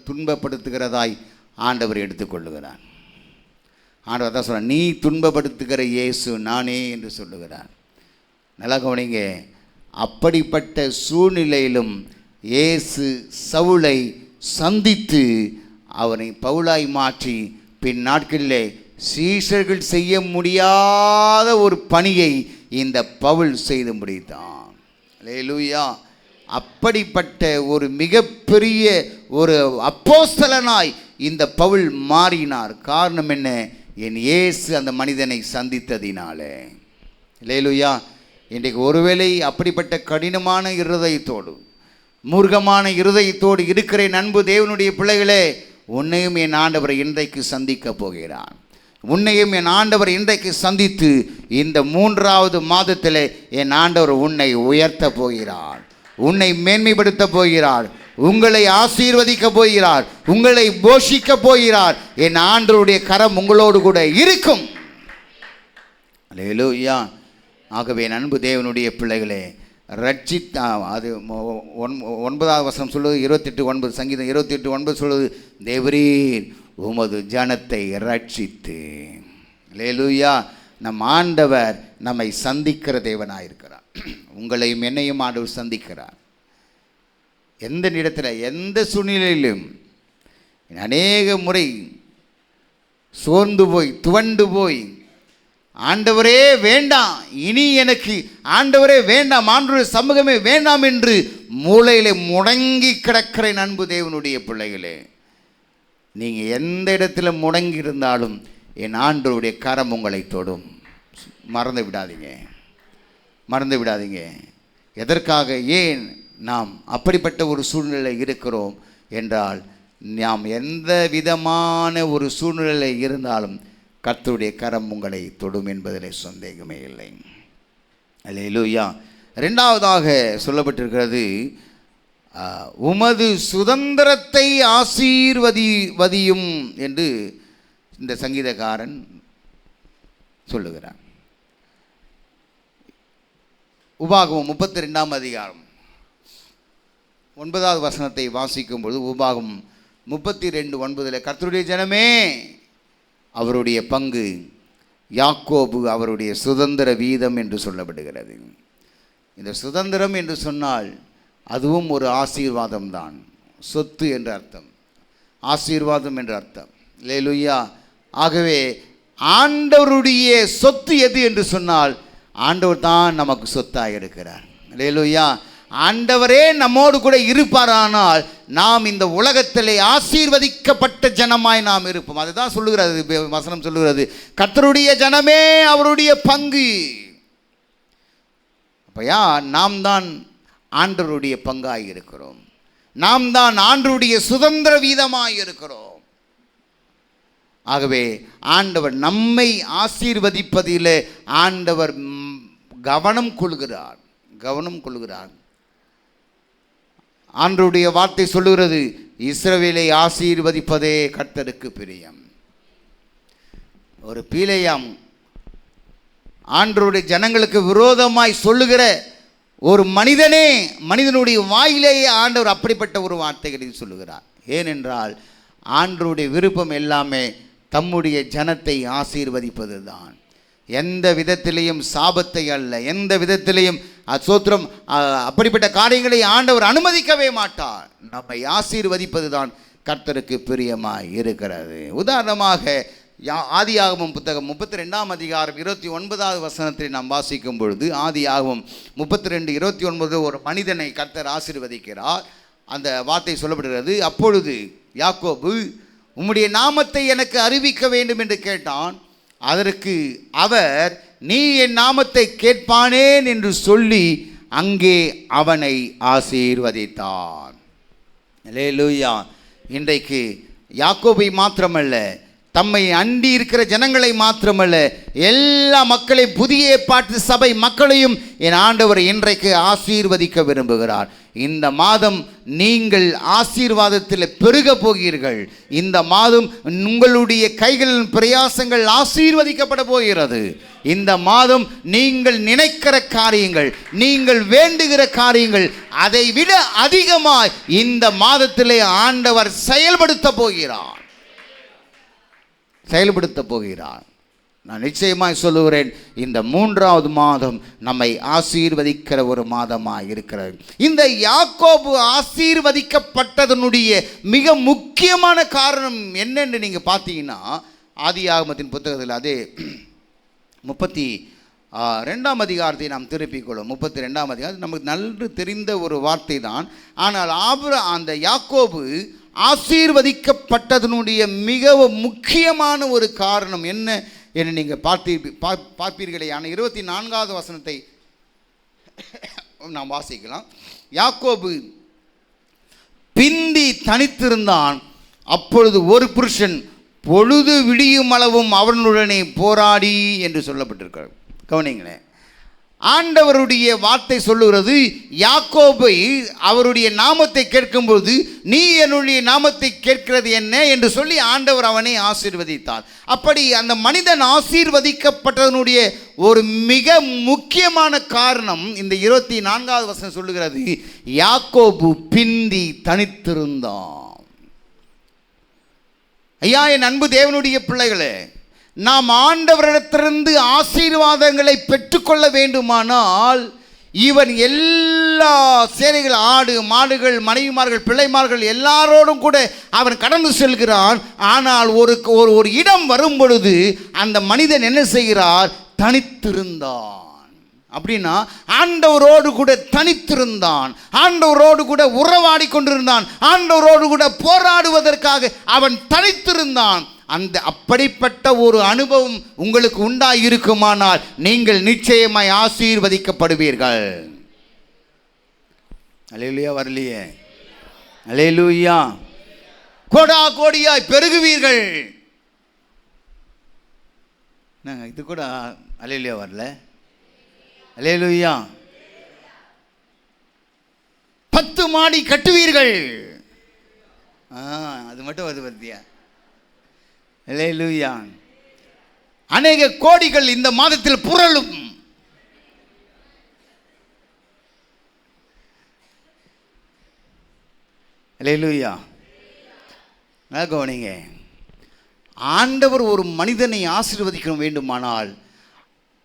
துன்பப்படுத்துகிறதாய் ஆண்டவர் எடுத்துக்கொள்ளுகிறார். ஆண்டவர் தான் சொல்கிறார், நீ துன்பப்படுத்துகிற இயேசு நானே என்று சொல்லுகிறார். நல்லா கவனிங்க. அப்படிப்பட்ட சூழ்நிலையிலும் இயேசு சவுலை சந்தித்து அவனை பவுலாய் மாற்றி பின் நாட்களிலே சீஷர்கள் செய்ய முடியாத ஒரு பணியை இந்த பவுல் செய்து முடித்தான். அல்லேலூயா. அப்படிப்பட்ட ஒரு மிகப்பெரிய ஒரு அப்போஸ்தலனாய் இந்த பவுல் மாறினார். காரணம் என்ன? என் இயேசு அந்த மனிதனை சந்தித்ததினாலே. அல்லேலூயா. இன்றைக்கு ஒருவேளை அப்படிப்பட்ட கடினமான இருதயத்தோடு, மூர்க்கமான இருதயத்தோடு இருக்கிற அன்பு தேவனுடைய பிள்ளைகளே, உன்னையும் என் ஆண்டவர் இன்றைக்கு சந்திக்க போகிறார். உன்னையும் என் ஆண்டவர் இன்றைக்கு சந்தித்து இந்த 3வது மாதத்தில் என் ஆண்டவர் உன்னை உயர்த்த போகிறார், உன்னை மேன்மைப்படுத்த போகிறார், உங்களை ஆசீர்வதிக்க போகிறார், உங்களை போஷிக்க போகிறார். என் ஆண்டவருடைய கரம் உங்களோடு கூட இருக்கும். அல்லேலூயா. ஆகவே அன்பு தேவனுடைய பிள்ளைகளே, அது 9வது வசனம் சொல்லுவது 28:9, சங்கீதம் 28:9 சொல்லுவது, தேவரீர் உமது ஜனத்தை ரட்சித்து. அல்லேலூயா. நம் ஆண்டவர் நம்மை சந்திக்கிற தேவனாயிருக்கிறார். உங்களையும் என்னையும் ஆண்டவர் சந்திக்கிறார். எந்த இடத்துல எந்த சூழ்நிலையிலும். அநேக முறை சோர்ந்து போய் துவண்டு போய், ஆண்டவரே வேண்டாம், இனி எனக்கு ஆண்டவரே வேண்டாம், ஆண்டவருடைய சமூகமே வேண்டாம் என்று மூளையிலே முடங்கி கிடக்கிற அன்பு தேவனுடைய பிள்ளைகளே, நீங்கள் எந்த இடத்துல முடங்கி இருந்தாலும் என் ஆண்டவருடைய கரம் உங்களை தொடும். மறந்து விடாதீங்க, மறந்து விடாதீங்க. எதற்காக, ஏன் நாம் அப்படிப்பட்ட ஒரு சூழ்நிலை இருக்கிறோம் என்றால், நாம் எந்த விதமான ஒரு சூழ்நிலை இருந்தாலும் கர்த்தருடைய கரம் உங்களை தொடும் என்பதிலே சந்தேகமே இல்லை. அல்லேலூயா. 2வதாக சொல்லப்பட்டிருக்கிறது, உமது சுதந்திரத்தை ஆசீர்வதியும் என்று இந்த சங்கீதக்காரன் சொல்லுகிறான். உபாகமம் 32ஆம் அதிகாரம் 9வது வசனத்தை வாசிக்கும் பொழுது, உபாகமம் 32:9, கர்த்தருடைய ஜனமே அவருடைய பங்கு, யாக்கோபு அவருடைய சுதந்திர வீதம் என்று சொல்லப்படுகிறது. இந்த சுதந்திரம் என்று சொன்னால் அதுவும் ஒரு ஆசீர்வாதம் தான். சொத்து என்ற அர்த்தம், ஆசீர்வாதம் என்ற அர்த்தம். அல்லேலூயா. ஆகவே ஆண்டவருடைய சொத்து எது என்று சொன்னால், ஆண்டவர் தான் நமக்கு சொத்தாக இருக்கிறார். அல்லேலூயா. ஆண்டவரே நம்மோடு கூட இருப்பாரானால் நாம் இந்த உலகத்திலே ஆசீர்வதிக்கப்பட்ட ஜனமாய் நாம் இருப்போம். அதுதான் சொல்லுகிறது வசனம், சொல்லுகிறது, கர்த்தருடைய ஜனமே அவருடைய பங்கு. அப்பயா நாம் தான் ஆண்டவருடைய பங்காய் இருக்கிறோம். நாம் தான் ஆண்டவருடைய சுதந்திர வீதமாய் இருக்கிறோம். ஆகவே ஆண்டவர் நம்மை ஆசீர்வதிப்பதிலே ஆண்டவர் கவனம் கொள்கிறார், கவனம் கொள்கிறார். ஆண்டவருடைய வார்த்தை சொல்லுகிறது, இஸ்ரவேலை ஆசீர்வதிப்பதே கர்த்தருக்கு பிரியம். ஒரு பீலேயாம் ஆண்டவருடைய ஜனங்களுக்கு விரோதமாய் சொல்லுகிற ஒரு மனிதனுடைய வாயிலேயே ஆண்டவர் அப்படிப்பட்ட ஒரு வார்த்தைகளை சொல்லுகிறார். ஏனென்றால் ஆண்டவருடைய விருப்பம் எல்லாமே தம்முடைய ஜனத்தை ஆசீர்வதிப்பது தான். எந்த விதத்திலையும் சாபத்தை அல்ல, எந்த விதத்திலையும் சோத்திரம் அப்படிப்பட்ட காரியங்களை ஆண்டவர் அனுமதிக்கவே மாட்டார். நம்மை ஆசீர்வதிப்பது தான் கர்த்தருக்கு பிரியமாய் இருக்கிறது. உதாரணமாக ஆதியாகமம் புத்தகம் 32ஆம் அதிகாரம் 29வது வசனத்தை நாம் வாசிக்கும் பொழுது, ஆதியாகமம் 32:29, ஒரு மனிதனை கர்த்தர் ஆசீர்வதிக்கிறார். அந்த வார்த்தை சொல்லப்படுகிறது, அப்பொழுது யாக்கோபு உம்முடைய நாமத்தை எனக்கு அறிவிக்க வேண்டும் என்று கேட்டான். அதற்கு அவர், நீ என் நாமத்தை கேட்பானேன் என்று சொல்லி அங்கே அவனை ஆசீர்வதித்தான். அல்லேலூயா. இன்றைக்கு யாக்கோபை மாத்திரமல்ல, தம்மை அண்டி இருக்கிற ஜனங்களை மாத்திரமல்ல, எல்லா மக்களையும், புதிய ஏற்பாட்டு சபை மக்களையும் என் ஆண்டவர் இன்றைக்கு ஆசீர்வதிக்க விரும்புகிறார். இந்த மாதம் நீங்கள் ஆசீர்வாதத்தில் பெருக போகிறீர்கள். இந்த மாதம் உங்களுடைய கைகளின் பிரயாசங்கள் ஆசீர்வதிக்கப்பட போகிறது. இந்த மாதம் நீங்கள் நினைக்கிற காரியங்கள், நீங்கள் வேண்டுகிற காரியங்கள், அதை விட அதிகமாய் இந்த மாதத்திலே ஆண்டவர் செயல்படுத்த போகிறார். நான் நிச்சயமாய் சொல்லுகிறேன், இந்த 3வது மாதம் நம்மை ஆசீர்வதிக்கிற ஒரு மாதமாக இருக்கிறது. இந்த யாக்கோபு ஆசீர்வதிக்கப்பட்டதனுடைய மிக முக்கியமான காரணம் என்னென்று நீங்கள் பார்த்தீங்கன்னா, ஆதியாகமத்தின் புத்தகத்தில் அதே 32ஆம் அதிகாரத்தை நாம் திருப்பிக் கொள்ளும். 32ஆம் அதிகாரம் நமக்கு நன்கு தெரிந்த ஒரு வார்த்தை தான். ஆனால் அந்த யாக்கோபு ஆசீர்வதிக்கப்பட்டதனுடைய மிக முக்கியமான ஒரு காரணம் என்ன என்று நீங்கள் பார்ப்பீர்களே. ஆனால் 24வது வசனத்தை நாம் வாசிக்கலாம். யாக்கோபு பிந்தி தனித்திருந்தான். அப்பொழுது ஒரு புருஷன் பொழுது விடியும் அளவும் அவனுடனே போராடி என்று சொல்லப்பட்டிருக்கிறது. கவனிங்களேன், ஆண்டவருடைய வார்த்தை சொல்லுகிறது, யாக்கோபை அவருடைய நாமத்தை கேட்கும்போது நீ என்னுடைய நாமத்தை கேட்கிறது என்ன என்று சொல்லி ஆண்டவர் அவனை ஆசீர்வதித்தார். அப்படி அந்த மனிதன் ஆசீர்வதிக்கப்பட்டதனுடைய ஒரு மிக முக்கியமான காரணம் இந்த 24வது வசனம் சொல்லுகிறது, யாக்கோபு பிந்தி தனித்திருந்தான். ஐயா, என் அன்பு தேவனுடைய பிள்ளைகளே, நாம் ஆண்டவரிடத்திலிருந்து ஆசீர்வாதங்களை பெற்றுக்கொள்ள வேண்டுமானால் இவன் எல்லா சேனைகள், ஆடு மாடுகள், மனைவிமார்கள், பிள்ளைமார்கள் எல்லாரோடும் கூட அவன் கடந்து செல்கிறான். ஆனால் ஒரு இடம் வரும் பொழுது அந்த மனிதன் என்ன செய்கிறார்? தனித்திருந்தான். அப்படின்னா ஆண்டவரோடு கூட தனித்திருந்தான், ஆண்டவரோடு கூட உறவாடி கொண்டிருந்தான், ஆண்டவரோடு கூட போராடுவதற்காக அவன் தனித்திருந்தான். அப்படிப்பட்ட ஒரு அனுபவம் உங்களுக்கு உண்டாயிருக்குமானால் நீங்கள் நிச்சயமாய் ஆசீர்வதிக்கப்படுவீர்கள். அல்லேலூயா. வரலையே? அல்லேலூயா. கோடா கோடியாய் பெருகுவீர்கள். இது கூட அல்லேலூயா வரல. அல்லேலூயா. 10 மாடி கட்டுவீர்கள். அது மட்டும் வருது பத்தியா? அல்லேலூயா. அநேக கோடிகள் இந்த மாதத்தில் புரளும். அல்லேலூயா. கவனிங்க, ஆண்டவர் ஒரு மனிதனை ஆசீர்வதிக்க வேண்டுமானால்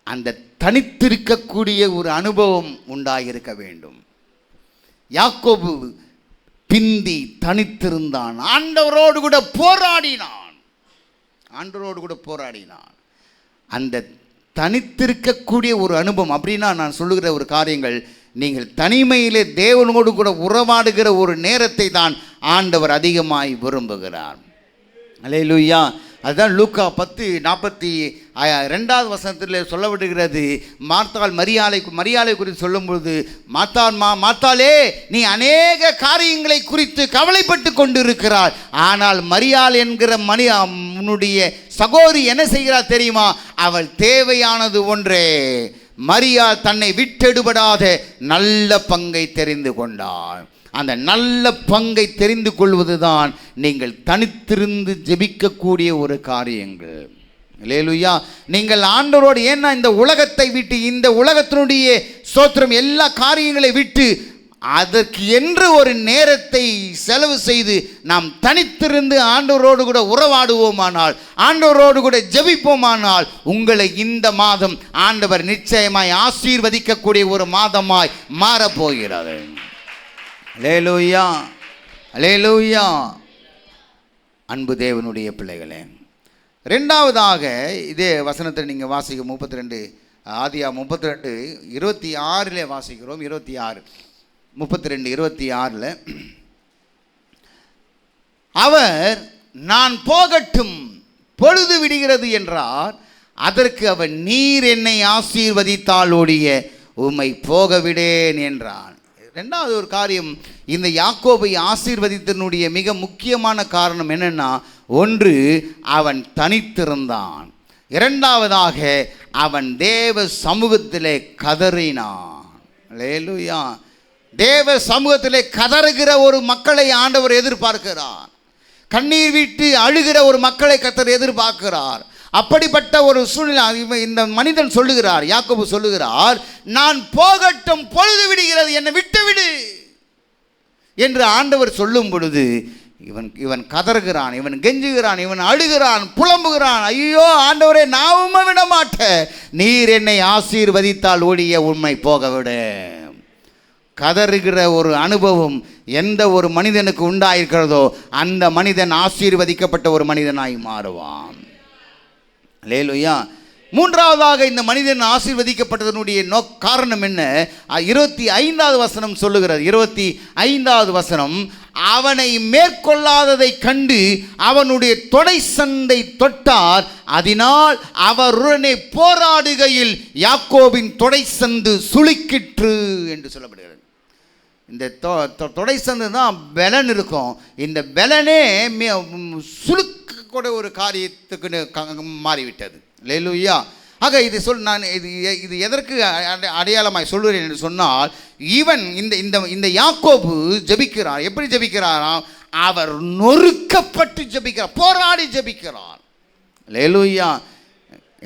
அந்த தனித்திருக்கக்கூடிய ஒரு அனுபவம் உண்டாயிருக்க வேண்டும். யாக்கோபு பிந்தி தனித்திருந்தான், ஆண்டவரோடு கூட போராடினான். அந்த தனித்திருக்கக்கூடிய ஒரு அனுபவம் அப்படின்னா நான் சொல்லுகிற ஒரு காரியங்கள், நீங்கள் தனிமையிலே தேவனோடு கூட உறவாடுகிற ஒரு நேரத்தை தான் ஆண்டவர் அதிகமாய் விரும்புகிறார். அல்லேலூயா. அதுதான் லூக்கா 10:42 வசனத்தில் சொல்லப்படுகிறது. மரியாளை குறித்து சொல்லும்பொழுது, மாத்தாளே, நீ அநேக காரியங்களை குறித்து கவலைப்பட்டு கொண்டிருக்கிறார். ஆனால் மரியாள் என்கிற உன்னுடைய சகோதரி என்ன செய்கிறார் தெரியுமா? அவள் தேவையானது ஒன்றே. மரியாள் தன்னை விட்டெடுபடாத நல்ல பங்கை தெரிந்து கொண்டாள். அந்த நல்ல பங்கை தெரிந்து கொள்வதுதான் நீங்கள் தனித்திருந்து ஜெபிக்கக்கூடிய ஒரு காரியங்கள். அல்லேலூயா. நீங்கள் ஆண்டவரோடு, ஏன்னா இந்த உலகத்தை விட்டு, இந்த உலகத்தினுடைய ஸ்தோத்திரம் எல்லா காரியங்களை விட்டு அதற்கு என்று ஒரு நேரத்தை செலவு செய்து நாம் தனித்திருந்து ஆண்டவரோடு கூட உறவாடுவோமானால், ஆண்டவரோடு கூட ஜெபிப்போமானால், உங்களை இந்த மாதம் ஆண்டவர் நிச்சயமாய் ஆசீர்வதிக்கக்கூடிய ஒரு மாதமாய் மாறப்போகிறது. அல்லேலூயா. அல்லேலூயா. அன்பு தேவனுடைய பிள்ளைகளே, ரெண்டாவதாக இதே வசனத்தை நீங்கள் வாசிக்க 32 ஆதியாகமம் 32:26 வாசிக்கிறோம். 32:26 அவர் நான் போகட்டும் பொழுது விடுகிறது என்றார். அதற்கு அவர் நீர் என்னை ஆசீர்வதித்தால் ஒழிய உம்மை போக விடேன் என்றான். ரெண்டாவது ஒரு காரியம், இந்த யாக்கோபை ஆசீர்வதித்தனுடைய மிக முக்கியமான காரணம் என்னென்னா, ஒன்று அவன் தனித்திருந்தான், இரண்டாவதாக அவன் தேவ சமூகத்திலே கதறினான். அல்லேலூயா. தேவ சமூகத்திலே கதறுகிற ஒரு மக்களை ஆண்டவர் எதிர்பார்க்கிறார். கண்ணீர் விட்டு அழுகிற ஒரு மக்களை கர்த்தர் எதிர்பார்க்கிறார். அப்படிப்பட்ட ஒரு சூழ்நிலை இந்த மனிதன் சொல்லுகிறார், யாக்கோபு சொல்லுகிறார், நான் போகட்டும் பொழுது விடுகிறது, என்னை விட்டுவிடு என்று ஆண்டவர் சொல்லும் பொழுது இவன் கதறுகிறான், இவன் கெஞ்சுகிறான், இவன் அழுகிறான், புலம்புகிறான். ஐயோ ஆண்டவரே, நான் உம்மை விட மாட்டேன், நீர் என்னை ஆசீர்வதித்தால் ஒழிய உம்மை போக விட. கதறுகிற ஒரு அனுபவம் எந்த ஒரு மனிதனுக்கு உண்டாயிருக்கிறதோ அந்த மனிதன் ஆசீர்வதிக்கப்பட்ட ஒரு மனிதனாய் மாறுவான். அல்லேலூயா. மூன்றாவதாக இந்த மனிதன் ஆசீர்வதிக்கப்பட்டதனுடைய காரணம் என்ன? 25வது வசனம் சொல்லுகிறது. 25வது வசனம், அவனை மேற்கொள்ளாததை கண்டு அவனுடைய தொடை சந்தை தொட்டார், அதனால் அவருடனே போராடுகையில் யாக்கோபின் தொடை சந்து சுளுக்கிற்று என்று சொல்லப்படுகிறது. இந்த தொடை சந்து தான் பலன் இருக்கும். இந்த பலனே சுளுக்கக்கூடிய ஒரு காரியத்துக்கு மாறிவிட்டது. அல்லேலூயா. ஆக இது நான் இது எதற்கு அடையாளமாய் சொல்லுகிறேன் என்று சொன்னால், ஈவன் இந்த யாக்கோபு ஜெபிக்கிறார். எப்படி ஜெபிக்கிறாராம்? அவர் நொறுக்கப்பட்டு ஜெபிக்கிறார், போராடி ஜெபிக்கிறார். அல்லேலூயா.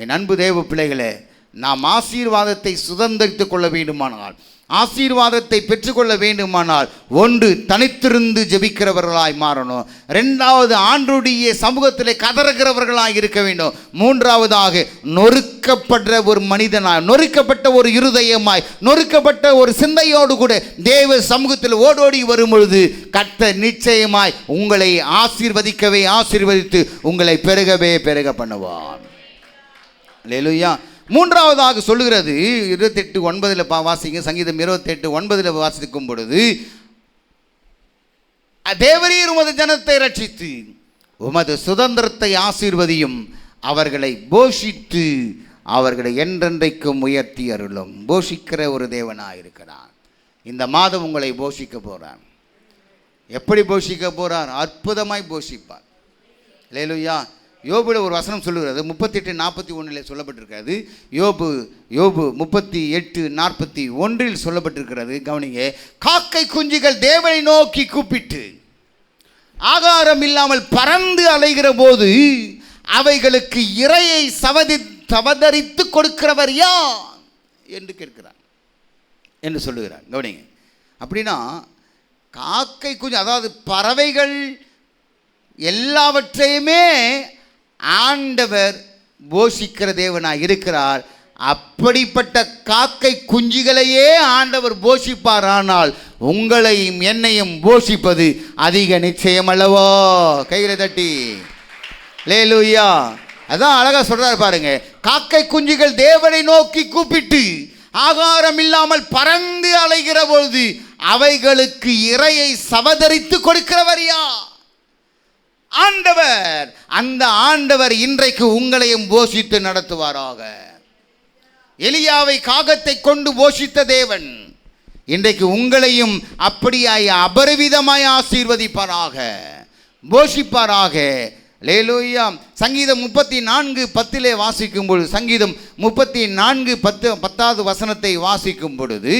என் அன்பு தேவ பிள்ளைகளே, நாம் ஆசீர்வாதத்தை சுதந்திரித்துக் கொள்ள வேண்டுமானால், ஆசீர்வாதத்தை பெற்றுக்கொள்ள வேண்டுமானால், ஒன்று தனித்திருந்து ஜெபிக்கிறவர்களாய் மாறணும். ரெண்டாவது ஆண்டவருடைய சமூகத்திலே கதறுகிறவர்களாய் இருக்க வேண்டும். மூன்றாவதாக நொறுக்கப்படுற ஒரு மனிதனாய், நொறுக்கப்பட்ட ஒரு இருதயமாய், நொறுக்கப்பட்ட ஒரு சிந்தையோடு கூட தேவ சமூகத்தில் ஓடோடி வரும் பொழுது கர்த்தர் நிச்சயமாய் உங்களை ஆசீர்வதித்து உங்களை பெருக பண்ணுவார். அல்லேலூயா. மூன்றாவதாக சொல்லுகிறது 28:9 வாசிங்க. சங்கீதம் 28:9 வாசிக்கும் பொழுது, தேவரீர் உமது ஜனத்தை ரட்சித்து உமது சுதந்திரத்தை ஆசீர்வதியும், அவர்களை போஷித்து அவர்களை என்றென்றைக்கும் உயர்த்தி அருளும். போஷிக்கிற ஒரு தேவனாயிருக்கிறார். இந்த மாதம் உங்களை போஷிக்க போகிறார். எப்படி போஷிக்க போகிறார்? அற்புதமாய் போஷிப்பார். அல்லேலூயா. யோபுல ஒரு வசனம் சொல்லுகிறது, 38:41 சொல்லப்பட்டிருக்கிறது. யோபு 38:41 சொல்லப்பட்டிருக்கிறது. கவனிங்க. காக்கை குஞ்சுகள் தேவனை நோக்கி கூப்பிட்டு ஆகாரம் இல்லாமல் பறந்து அலைகிற போது அவைகளுக்கு இரையை சவதரித்து கொடுக்கிறவர் யார் என்று கேட்கிறார் என்று சொல்லுகிறார். கவனிங்க. அப்படின்னா காக்கை குஞ்சு, அதாவது பறவைகள் எல்லாவற்றையுமே ஆண்டவர் போஷிக்கிற தேவனாய் இருக்கிறார். அப்படிப்பட்ட காக்கை குஞ்சுகளையே ஆண்டவர் போஷிப்பாரானால் உங்களையும் என்னையும் போஷிப்பது அதிக நிச்சயம் அல்லவோ? கைகளை தட்டி அல்லேலூயா. அதான் அழகா சொல்றாரு பாருங்க. காக்கை குஞ்சுகள் தேவனை நோக்கி கூப்பிட்டு ஆகாரம் இல்லாமல் பறந்து அலைகிற பொழுது அவைகளுக்கு இரையை சவதரித்து கொடுக்கிறவர் யார்? ஆண்டவர். அந்த ஆண்டவர் இன்றைக்கு உங்களையும் போஷித்து நடத்துவாராக. எலியாவை காகத்தை கொண்டு போஷித்த தேவன் இன்றைக்கு உங்களையும் அப்படியாய் அபரிவிதமாய் ஆசீர்வதிப்பாராக, போஷிப்பாராக. அல்லேலூயா. சங்கீதம் 34:10 வாசிக்கும் பொழுது, சங்கீதம் 34:10 வசனத்தை வாசிக்கும் பொழுது,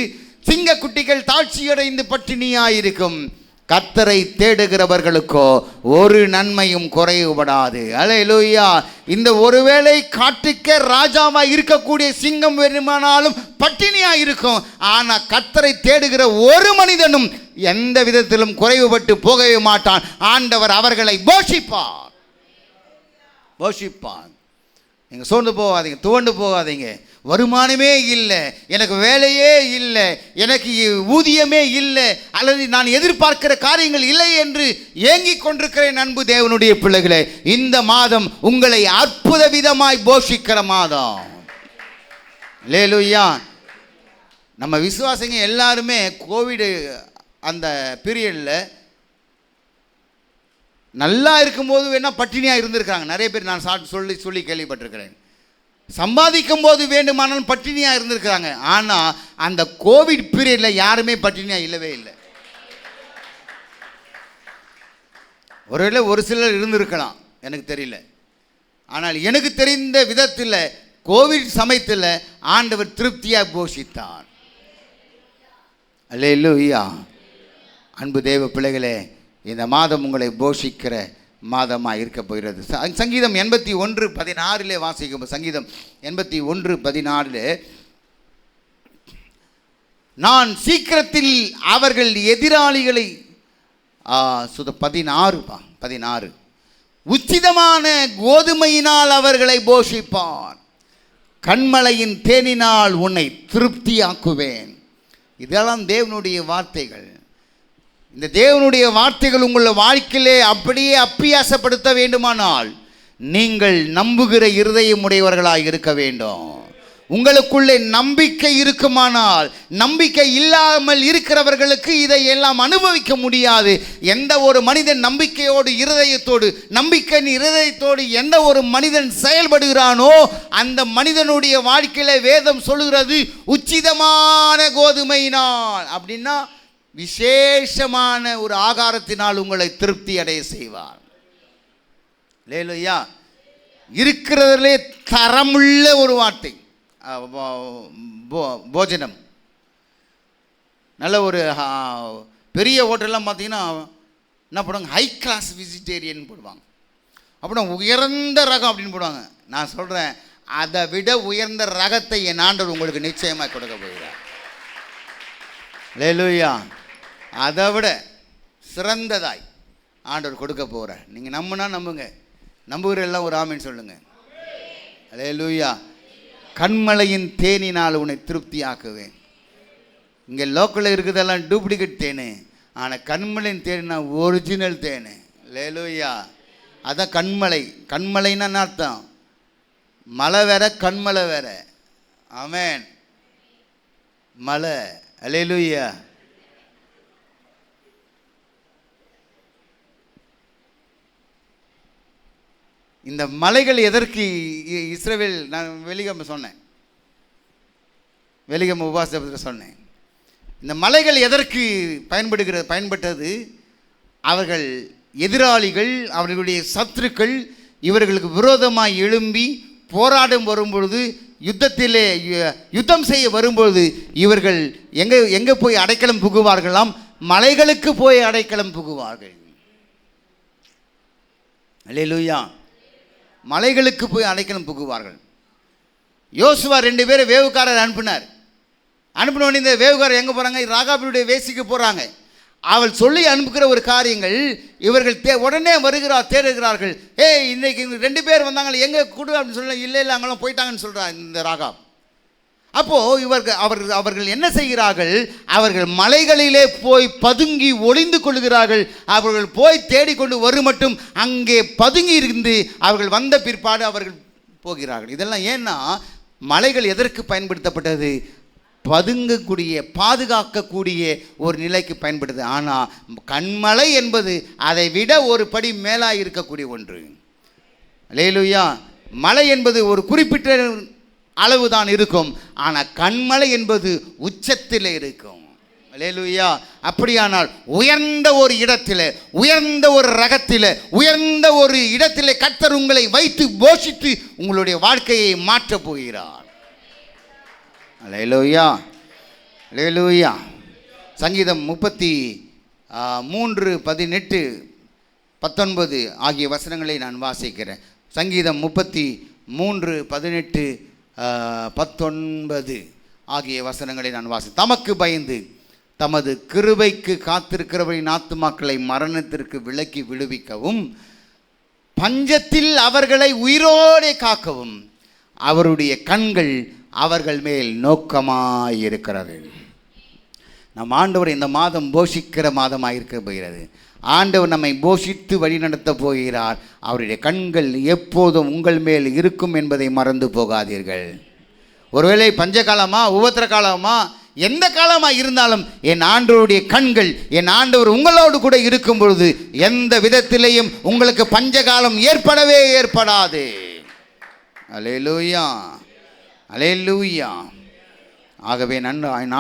சிங்க குட்டிகள் தாழ்ச்சியடைந்து பட்டினியாயிருக்கும், கர்த்தரை தேடுகிறவர்களுக்கோ ஒரு நன்மையும் குறைவுபடாது. அல்லேலூயா. இந்த ஒருவேளை காட்டுக்க ராஜாவாக இருக்கக்கூடிய சிங்கம் வேணுமானாலும் பட்டினியாக இருக்கும். ஆனால் கர்த்தரை தேடுகிற ஒரு மனிதனும் எந்த விதத்திலும் குறைவுபட்டு போகவே மாட்டான். ஆண்டவர் அவர்களை போஷிப்பார். நீங்கள் சோர்ந்து போகாதீங்க, துவண்டு போகாதீங்க. வருமானமே இல்லை, எனக்கு வேலையே இல்லை, எனக்கு ஊதியமே இல்லை, அல்லது நான் எதிர்பார்க்கிற காரியங்கள் இல்லை என்று ஏங்கிக் கொண்டிருக்கிறேன். அன்பு தேவனுடைய பிள்ளைகளே, இந்த மாதம் உங்களை அற்புத விதமாய் போஷிக்கிற மாதம். அல்லேலூயா. நம்ம விசுவாசிங்க எல்லாருமே கோவிடு அந்த பீரியடில் நல்லா இருக்கும்போது வேணால் பட்டினியாக இருந்திருக்காங்க. நிறைய பேர் நான் சொல்லி கேள்விப்பட்டிருக்கிறேன். சம்பாதிக்கும் போது வேண்டுமானாலும் பட்டினியாக இருந்திருக்கிறாங்க. ஆனால் அந்த கோவிட் பீரியடில் யாருமே பட்டினியாக இல்லவே இல்லை. ஒருவேளை ஒரு சிலர் இருந்திருக்கலாம், எனக்கு தெரியல. ஆனால் எனக்கு தெரிந்த விதத்தில் கோவிட் சமயத்தில் ஆண்டவர் திருப்தியாக போஷித்தார். அல்லேலூயா. அன்பு தேவ பிள்ளைகளே, இந்த மாதம் உங்களை போஷிக்கிற மாதமாக இருக்க போகிறது. சங்கீதம் 81:16 வாசிக்கும். சங்கீதம் 81:16, நான் சீக்கிரத்தில் அவர்கள் எதிராளிகளை 16 உச்சிதமான கோதுமையினால் அவர்களை போஷிப்பார், கண்மலையின் தேனினால் உன்னை திருப்தியாக்குவேன். இதெல்லாம் தேவனுடைய வார்த்தைகள். இந்த தேவனுடைய வார்த்தைகள் உங்கள் வாழ்க்கையிலே அப்படியே அப்பியாசப்படுத்த வேண்டுமானால் நீங்கள் நம்புகிற இருதயம் உடையவர்களாக இருக்க வேண்டும். உங்களுக்குள்ளே நம்பிக்கை இருக்குமானால், நம்பிக்கை இல்லாமல் இருக்கிறவர்களுக்கு இதை எல்லாம் அனுபவிக்க முடியாது. எந்த ஒரு மனிதன் நம்பிக்கையோடு இருதயத்தோடு, நம்பிக்கையின் இருதயத்தோடு எந்த ஒரு மனிதன் செயல்படுகிறானோ அந்த மனிதனுடைய வாழ்க்கையில வேதம் சொல்லுகிறது உச்சிதமான கோதுமையினால், அப்படின்னா விசேஷமான ஒரு ஆகாரத்தினால் உங்களை திருப்தி அடைய செய்வார். அல்லேலூயா. இருக்கிறதுலே தரமுள்ள ஒரு வார்த்தை. போஜனம் நல்ல ஒரு பெரிய ஹோட்டல்லாம் பார்த்தீங்கன்னா என்ன போடுவாங்க, ஹை கிளாஸ் வெஜிடேரியன் போடுவாங்க. அப்புறம் உயர்ந்த ரகம் அப்படின்னு போடுவாங்க. நான் சொல்கிறேன், அதை விட உயர்ந்த ரகத்தை என் ஆண்டவர் உங்களுக்கு நிச்சயமாக கொடுக்க போகிறார். அல்லேலூயா. அதை விட சிறந்ததாய் ஆண்டவர் கொடுக்க போகிறார். நீங்கள் நம்புனா நம்புங்க, நம்புகிற எல்லாம் ஒரு ஆமீன் சொல்லுங்கள். அல்லேலூயா. கண்மலையின் தேனினால் உன்னை திருப்தி ஆக்குவேன். இங்கே லோக்கலில் இருக்கிறதெல்லாம் டூப்ளிகேட் தேனு, ஆனால் கண்மலையின் தேனா ஒரிஜினல் தேனு. அல்லேலூயா. அதான் கண்மலை. கண்மலைன்னா என்ன அர்த்தம்? மலை வேற, கண்மலை வேற. ஆமென். மலை. அல்லேலூயா. இந்த மலைகள் எதற்கு இஸ்ரவேல், நான் வெலிகம சொன்னேன், வெலிகம உபாசத்தில் சொன்னேன், இந்த மலைகள் எதற்கு பயன்பட்டது? அவர்கள் எதிராளிகள், அவர்களுடைய சத்துருக்கள் இவர்களுக்கு விரோதமாக எழும்பி போராடும் வரும்பொழுது, யுத்தம் செய்ய வரும்பொழுது இவர்கள் எங்கே போய் அடைக்கலம் புகுவார்களாம்? மலைகளுக்கு போய் அடைக்கலம் புகுவார்கள். அல்லேலூயா. மலைகளுக்கு போய் அடைக்கலம் புகுவார்கள். யோசுவா 2 பேரை வேவுக்காரர் அனுப்பினோடனே இந்த வேவுக்காரர் எங்கே போகிறாங்க? ராகாபினுடைய வேசிக்கு போகிறாங்க. அவள் சொல்லி அனுப்புகிற ஒரு காரியங்கள் இவர்கள் உடனே தேடுகிறார்கள். இன்னைக்கு 2 பேர் வந்தாங்க, எங்கே கொடு அப்படின்னு சொல்ல, இல்லை அங்கெல்லாம் போயிட்டாங்கன்னு சொல்கிறார் இந்த ராகாப். அப்போது அவர்கள் என்ன செய்கிறார்கள்? அவர்கள் மலைகளிலே போய் பதுங்கி ஒளிந்து கொள்கிறார்கள். அவர்கள் போய் தேடிக்கொண்டு வரும் மட்டும் அங்கே பதுங்கி இருந்து அவர்கள் வந்த பிற்பாடு அவர்கள் போகிறார்கள். இதெல்லாம் ஏன்னா, மலைகள் எதற்கு பயன்படுத்தப்பட்டது? பதுங்கக்கூடிய, பாதுகாக்கக்கூடிய ஒரு நிலைக்கு பயன்படுது. ஆனால் கண்மலை என்பது அதை விட ஒரு படி மேலாக இருக்கக்கூடிய ஒன்று. அல்லேலூயா. மலை என்பது ஒரு குறிப்பிட்ட அளவு தான் இருக்கும், ஆனால் கண்மலை என்பது உச்சத்தில் இருக்கும். அல்லேலூயா. அப்படியானால் உயர்ந்த ஒரு இடத்தில், உயர்ந்த ஒரு ரகத்தில், உயர்ந்த ஒரு இடத்தில் கர்த்தர் உங்களை வைத்து போஷித்து உங்களுடைய வாழ்க்கையை மாற்றப் போகிறார். அல்லேலூயா. அல்லேலூயா. சங்கீதம் 33, 18, 19 ஆகிய வசனங்களை நான் வாசிக்கிறேன். சங்கீதம் 33, 18, 19 ஆகிய வசனங்களை நான் தமக்கு பயந்து தமது கிருபைக்கு காத்திருக்கிறவரின் ஆத்துமாக்களை மரணத்திற்கு விலக்கி விடுவிக்கவும், பஞ்சத்தில் அவர்களை உயிரோடே காக்கவும் அவருடைய கண்கள் அவர்கள் மேல் நோக்கமாயிருக்கிறது. நம் ஆண்டவர் இந்த மாதம் போஷிக்கிற மாதமாக இருக்க போகிறது. ஆண்டவர் நம்மை போஷித்து வழிநடத்த போகிறார். அவருடைய கண்கள் எப்போதும் உங்கள் மேல் இருக்கும் என்பதை மறந்து போகாதீர்கள். ஒருவேளை பஞ்சகாலமா, உபத்திர காலமா, எந்த காலமாக இருந்தாலும் என் ஆண்டவருடைய கண்கள், என் ஆண்டவர் உங்களோடு கூட இருக்கும் பொழுது எந்த விதத்திலேயும் உங்களுக்கு பஞ்சகாலம் ஏற்படவே ஏற்படாது. அல்லேலூயா. அல்லேலூயா. ஆகவே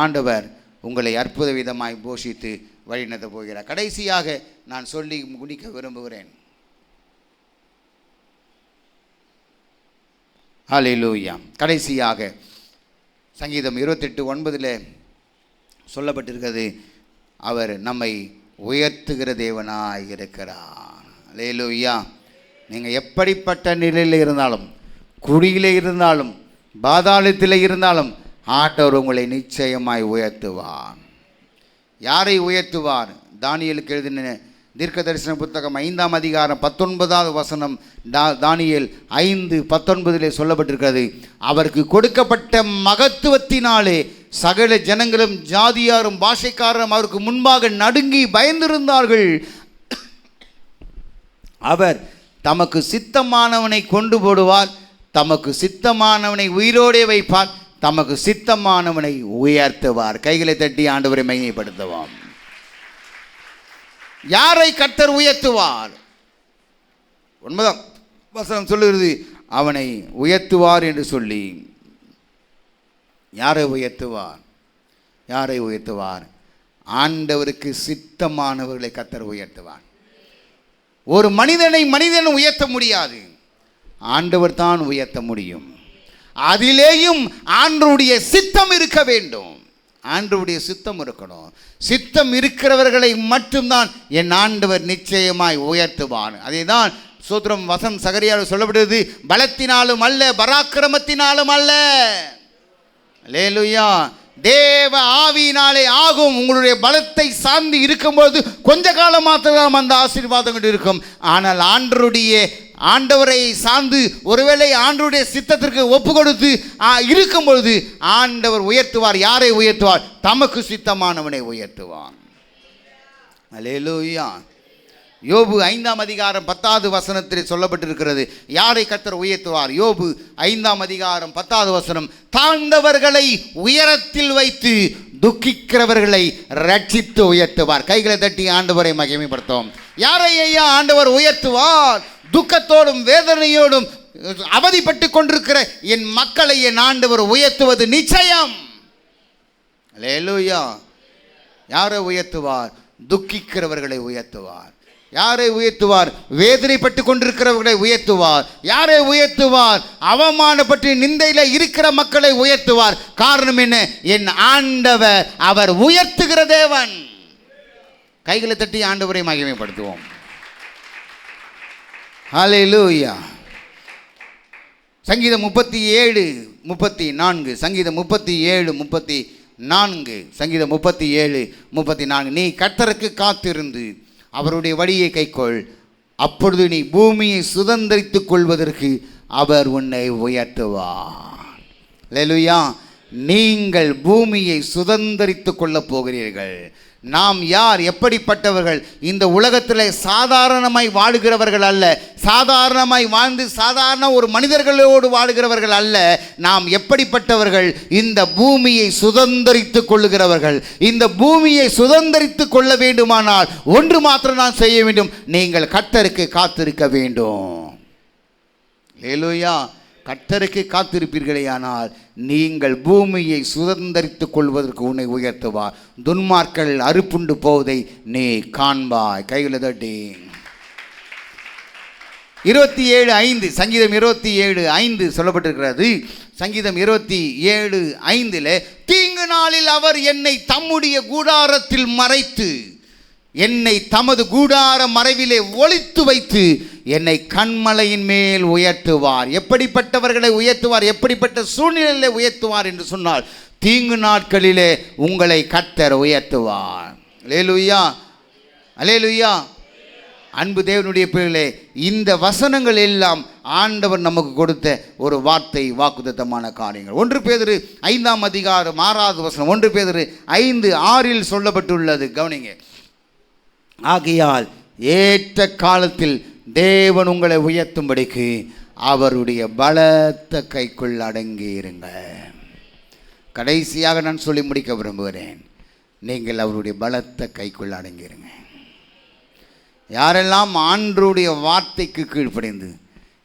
ஆண்டவர் உங்களை அற்புத விதமாய் போஷித்து வழிநடத்த போகிறார். கடைசியாக நான் சொல்லி முடிக்க விரும்புகிறேன். அல்லேலூயா. கடைசியாக சங்கீதம் 28:9 சொல்லப்பட்டிருக்கிறது, அவர் நம்மை உயர்த்துகிற தேவனாய் இருக்கிறார். அல்லேலூயா. நீங்கள் எப்படிப்பட்ட நிலையில் இருந்தாலும், குழியிலே இருந்தாலும், பாதாளத்தில் இருந்தாலும் ஆண்டவர் உங்களை நிச்சயமாய் உயர்த்துவார். யாரை உயர்த்துவார்? தானியேலுக்கு எழுதின தீர்க்க தரிசன புத்தகம் 5ஆம் அதிகாரம் 19வது வசனம், தானியேல் 5:19 சொல்லப்பட்டிருக்கிறது, அவருக்கு கொடுக்கப்பட்ட மகத்துவத்தினாலே சகல ஜனங்களும் ஜாதியாரும் பாஷைக்காரரும் அவருக்கு முன்பாக நடுங்கி பயந்திருந்தார்கள். அவர் தமக்கு சித்தமானவனை கொண்டு போடுவார், தமக்கு சித்தமானவனை உயிரோடே வைப்பார், தமக்கு சித்தமானவனை உயர்த்துவார். கைகளை தட்டி ஆண்டவரை மகிமைப்படுத்துவார். யாரை கர்த்தர் உயர்த்துவார்? 9ஆம் வசனம் சொல்லுகிறது, அவனை உயர்த்துவார் என்று சொல்லி. யாரை உயர்த்துவார்? யாரை உயர்த்துவார்? ஆண்டவருக்கு சித்தமானவர்களை கர்த்தர் உயர்த்துவார். ஒரு மனிதனை மனிதன் உயர்த்த முடியாது. ஆண்டவர் தான் உயர்த்த முடியும். அதிலேயும் ஆண்டவருடைய சித்தம் இருக்க வேண்டும். ஆண்டவருடைய சித்தம் இருக்கணும். சித்தம் இருக்கிறவர்களை மட்டும்தான் என் ஆண்டவர் நிச்சயமாய் உயர்த்துவான். அதே தான் சூத்திரம் வசனம் சகரியால் சொல்லப்படுகிறது, பலத்தினாலும் அல்ல, பராக்கிரமத்தினாலும் அல்ல. அல்லேலூயா. தேவ ஆவியினாலே ஆகும். உங்களுடைய பலத்தை சார்ந்து இருக்கும்போது கொஞ்ச காலம் மாத்திரம் அந்த ஆசீர்வாதங்கள் இருக்கும். ஆனால் ஆண்டவரை சார்ந்து ஒருவேளை ஆண்டவருடைய சித்தத்திற்கு ஒப்பு கொடுத்து இருக்கும்பொழுது ஆண்டவர் உயர்த்துவார். யாரை உயர்த்துவார்? தமக்கு சித்தமானவனை உயர்த்துவார். அல்லேலூயா. யோபு 5ஆம் அதிகாரம் 10வது வசனத்தில் சொல்லப்பட்டிருக்கிறது, யாரை கர்த்தர் உயர்த்துவார்? யோபு 5ஆம் அதிகாரம் 10வது வசனம், தாழ்ந்தவர்களை உயரத்தில் வைத்து துக்கிக்கிறவர்களை ரட்சித்து உயர்த்துவார். கைகளை தட்டி ஆண்டவரை மகிமைப்படுத்தும். யாரை ஐயா ஆண்டவர் உயர்த்துவார்? துக்கத்தோடும் வேதனையோடும் அவதிப்பட்டு கொண்டிருக்கிற என் மக்களை என் ஆண்டவர் உயர்த்துவது நிச்சயம். அல்லேலூயா. யாரை உயர்த்துவார்? துக்கிக்கிறவர்களை உயர்த்துவார். யாரை உயர்த்துவார்? வேதனைப்பட்டு கொண்டிருக்கிறவர்களை உயர்த்துவார். யாரை உயர்த்துவார்? அவமானப்பட்டு நிந்தையில் இருக்கிற மக்களை உயர்த்துவார். காரணம் என்ன? என் ஆண்டவர் அவர் உயர்த்துகிற தேவன். கைகளை தட்டி ஆண்டவரை மகிமைப்படுத்துவோம். ஹல்லேலூயா. சங்கீதம் 37:34, சங்கீதம் 37:34, சங்கீதம் 37:34. நீ கர்த்தருக்கு காத்திருந்து அவருடைய வழியை கைக்கொள், அப்பொழுது நீ பூமியை சுதந்தரித்துக் கொள்வதற்கு அவர் உன்னை உயர்த்துவார். அல்லேலூயா. நீங்கள் பூமியை சுதந்தரித்துக் கொள்ளப் போகிறீர்கள். நாம் யார்? எப்படிப்பட்டவர்கள்? இந்த உலகத்தில் சாதாரணமாய் வாழுகிறவர்கள் அல்ல. சாதாரணமாய் வாழ்ந்து சாதாரண ஒரு மனிதர்களோடு வாழுகிறவர்கள் அல்ல. நாம் எப்படிப்பட்டவர்கள்? இந்த பூமியை சுதந்தரித்துக் கொள்ளுகிறவர்கள். இந்த பூமியை சுதந்தரித்துக் கொள்ள வேண்டுமானால் ஒன்று மாத்திரம் நான் செய்ய வேண்டும், நீங்கள் கர்த்தருக்கு காத்திருக்க வேண்டும். அல்லேலூயா. கர்த்தருக்கு காத்திருப்பீர்களேயானால் நீங்கள் பூமியை சுதந்தரித்துக் கொள்வதற்கு உன்னை உயர்த்துவார். துன்மார்கள் அறுப்புண்டு போவதை நீ காண்பாய். கைகளை தட்டி 27:5, சங்கீதம் 27:5 சொல்லப்பட்டிருக்கிறது. சங்கீதம் 27:5, தீங்கு நாளில் அவர் என்னை தம்முடைய கூடாரத்தில் மறைத்து என்னை தமது கூடார மறைவிலே ஒளித்து வைத்து என்னை கண்மலையின் மேல் உயர்த்துவார். எப்படிப்பட்டவர்களை உயர்த்துவார்? எப்படிப்பட்ட சூழ்நிலையிலே உயர்த்துவார் என்று சொன்னால், தீங்கு நாட்களிலே உங்களை கர்த்தர் உயர்த்துவார். அல்லேலூயா. அல்லேலூயா. அன்பு தேவனுடைய பிள்ளைகளே, இந்த வசனங்கள் எல்லாம் ஆண்டவர் நமக்கு கொடுத்த ஒரு வார்த்தை, வாக்குத்தத்தமான காரியங்கள். 1 பேதுரு 5ஆம் அதிகாரம் 6வது வசனம், 1 பேதுரு 5:6 சொல்லப்பட்டுள்ளது. கவனிங்க. ஆகையால் ஏற்ற காலத்தில் தேவன் உங்களை உயர்த்தும்படிக்கு அவருடைய பலத்த கைக்குள் அடங்கியிருங்க. கடைசியாக நான் சொல்லி முடிக்க விரும்புகிறேன், நீங்கள் அவருடைய பலத்த கைக்குள் அடங்கியிருங்க. யாரெல்லாம் ஆண்டவருடைய வார்த்தைக்கு கீழ்ப்படிந்து,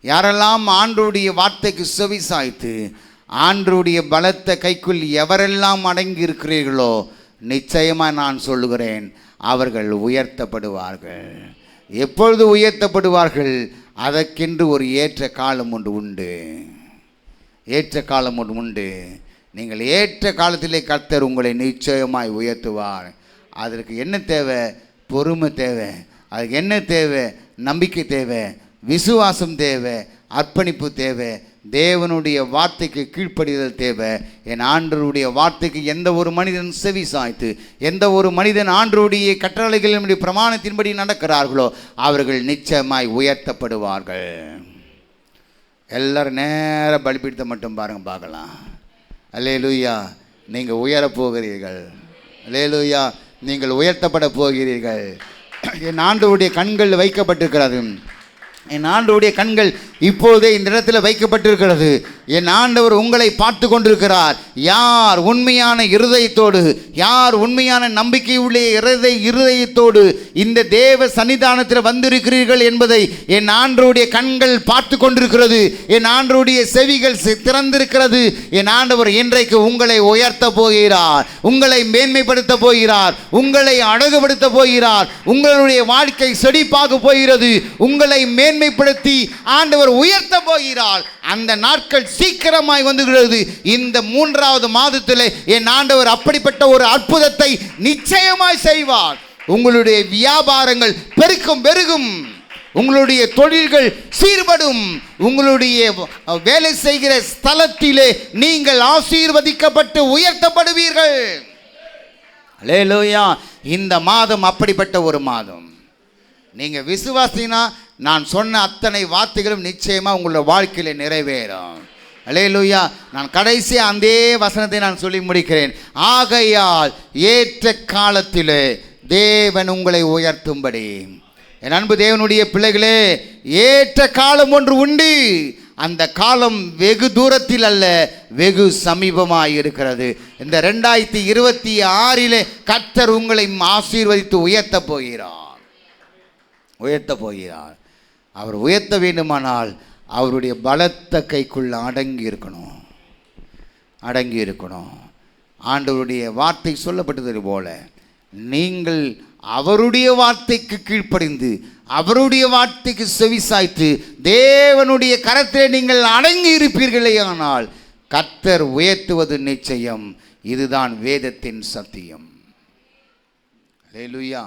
யாரெல்லாம் ஆண்டவருடைய வார்த்தைக்கு செவி சாய்த்து ஆண்டவருடைய பலத்த கைக்குள் எவரெல்லாம் அடங்கி இருக்கிறீர்களோ, நிச்சயமாக நான் சொல்லுகிறேன், அவர்கள் உயர்த்தப்படுவார்கள். எப்பொழுது உயர்த்தப்படுவார்கள்? அதற்கென்று ஒரு ஏற்ற காலம் ஒன்று உண்டு. ஏற்ற காலம் ஒன்று உண்டு. நீங்கள் ஏற்ற காலத்திலே கர்த்தர் உங்களை நிச்சயமாய் உயர்த்துவார். அதற்கு என்ன தேவை? பொறுமை தேவை. அதுக்கு என்ன தேவை? நம்பிக்கை தேவை, விசுவாசம் தேவை, அர்ப்பணிப்பு தேவை, தேவனுடைய வார்த்தைக்கு கீழ்ப்படிதல் தேவை. என் ஆண்டவருடைய வார்த்தைக்கு எந்த ஒரு மனிதன் செவி சாய்த்து, எந்த ஒரு மனிதன் ஆண்டவருடைய கட்டளைகளினுடைய பிரமாணத்தின்படி நடக்கிறார்களோ அவர்கள் நிச்சயமாய் உயர்த்தப்படுவார்கள். எல்லாரும் நேர பலிபீடத்தை மட்டும் பாருங்க, பார்க்கலாம். அல்லேலூயா. நீங்கள் உயரப் போகிறீர்கள். அல்லேலூயா. நீங்கள் உயர்த்தப்பட போகிறீர்கள். என் ஆண்டவருடைய கண்கள் வைக்கப்பட்டிருக்கிறது. என் ஆண்டவருடைய கண்கள் இப்போதே இந்த இடத்துல வைக்கப்பட்டிருக்கிறது. என் ஆண்டவர் உங்களை பார்த்து கொண்டிருக்கிறார். யார் உண்மையான இருதயத்தோடு, யார் உண்மையான நம்பிக்கையுள்ள இருதயத்தோடு இந்த தேவ சன்னிதானத்தில் வந்திருக்கிறீர்கள் என்பதை என் ஆண்டவருடைய கண்கள் பார்த்து கொண்டிருக்கிறது. என் ஆண்டவருடைய செவிகள் திறந்திருக்கிறது. என் ஆண்டவர் இன்றைக்கு உங்களை உயர்த்த போகிறார், உங்களை மேன்மைப்படுத்த போகிறார், உங்களை அழகுபடுத்த போகிறார். உங்களுடைய வாழ்க்கை செழிப்பாக போகிறது. உங்களை மேன்மைப்படுத்தி ஆண்டவர் உயர்த்த போகிறார். அந்த நாட்கள் சீக்கிரமாய் வந்துகிறது. இந்த 3வது மாதத்தில் என் ஆண்டவர் அப்படிப்பட்ட ஒரு அற்புதத்தை நிச்சயமாய் செய்வார். உங்களுடைய வியாபாரங்கள் பெருகும், உங்களுடைய தொழில்கள் சீர்படும், உங்களுடைய வேலை செய்கிற ஸ்தலத்திலே நீங்கள் ஆசீர்வதிக்கப்பட்டு உயர்த்தப்படுவீர்கள். அல்லேலூயா. இந்த மாதம் அப்படிப்பட்ட ஒரு மாதம். நீங்கள் விசுவாசினா நான் சொன்ன அத்தனை வார்த்தைகளும் நிச்சயமாக உங்களோட வாழ்க்கையில் நிறைவேறும். அல்லேலூயா. நான் கடைசியாக அந்த வசனத்தை நான் சொல்லி முடிக்கிறேன். ஆகையால் ஏற்ற காலத்திலே தேவன் உங்களை உயர்த்தும்படி. என் அன்பு தேவனுடைய பிள்ளைகளே, ஏற்ற காலம் ஒன்று உண்டு. அந்த காலம் வெகு தூரத்தில் அல்ல, வெகு சமீபமாக இருக்கிறது. இந்த 2026 கர்த்தர் உங்களை ஆசீர்வதித்து உயர்த்த போகிறார். அவர் உயர்த்த வேண்டுமானால் அவருடைய பலத்த கைக்குள்ள அடங்கி இருக்கணும். ஆண்டவருடைய வார்த்தை சொல்லப்பட்டது போல நீங்கள் அவருடைய வார்த்தைக்கு கீழ்ப்படிந்து அவருடைய வார்த்தைக்கு செவிசாய்த்து தேவனுடைய கரத்திலே நீங்கள் அடங்கி இருப்பீர்களே, ஆனால் கர்த்தர் உயர்த்துவது நிச்சயம். இதுதான் வேதத்தின் சத்தியம். அல்லேலூயா.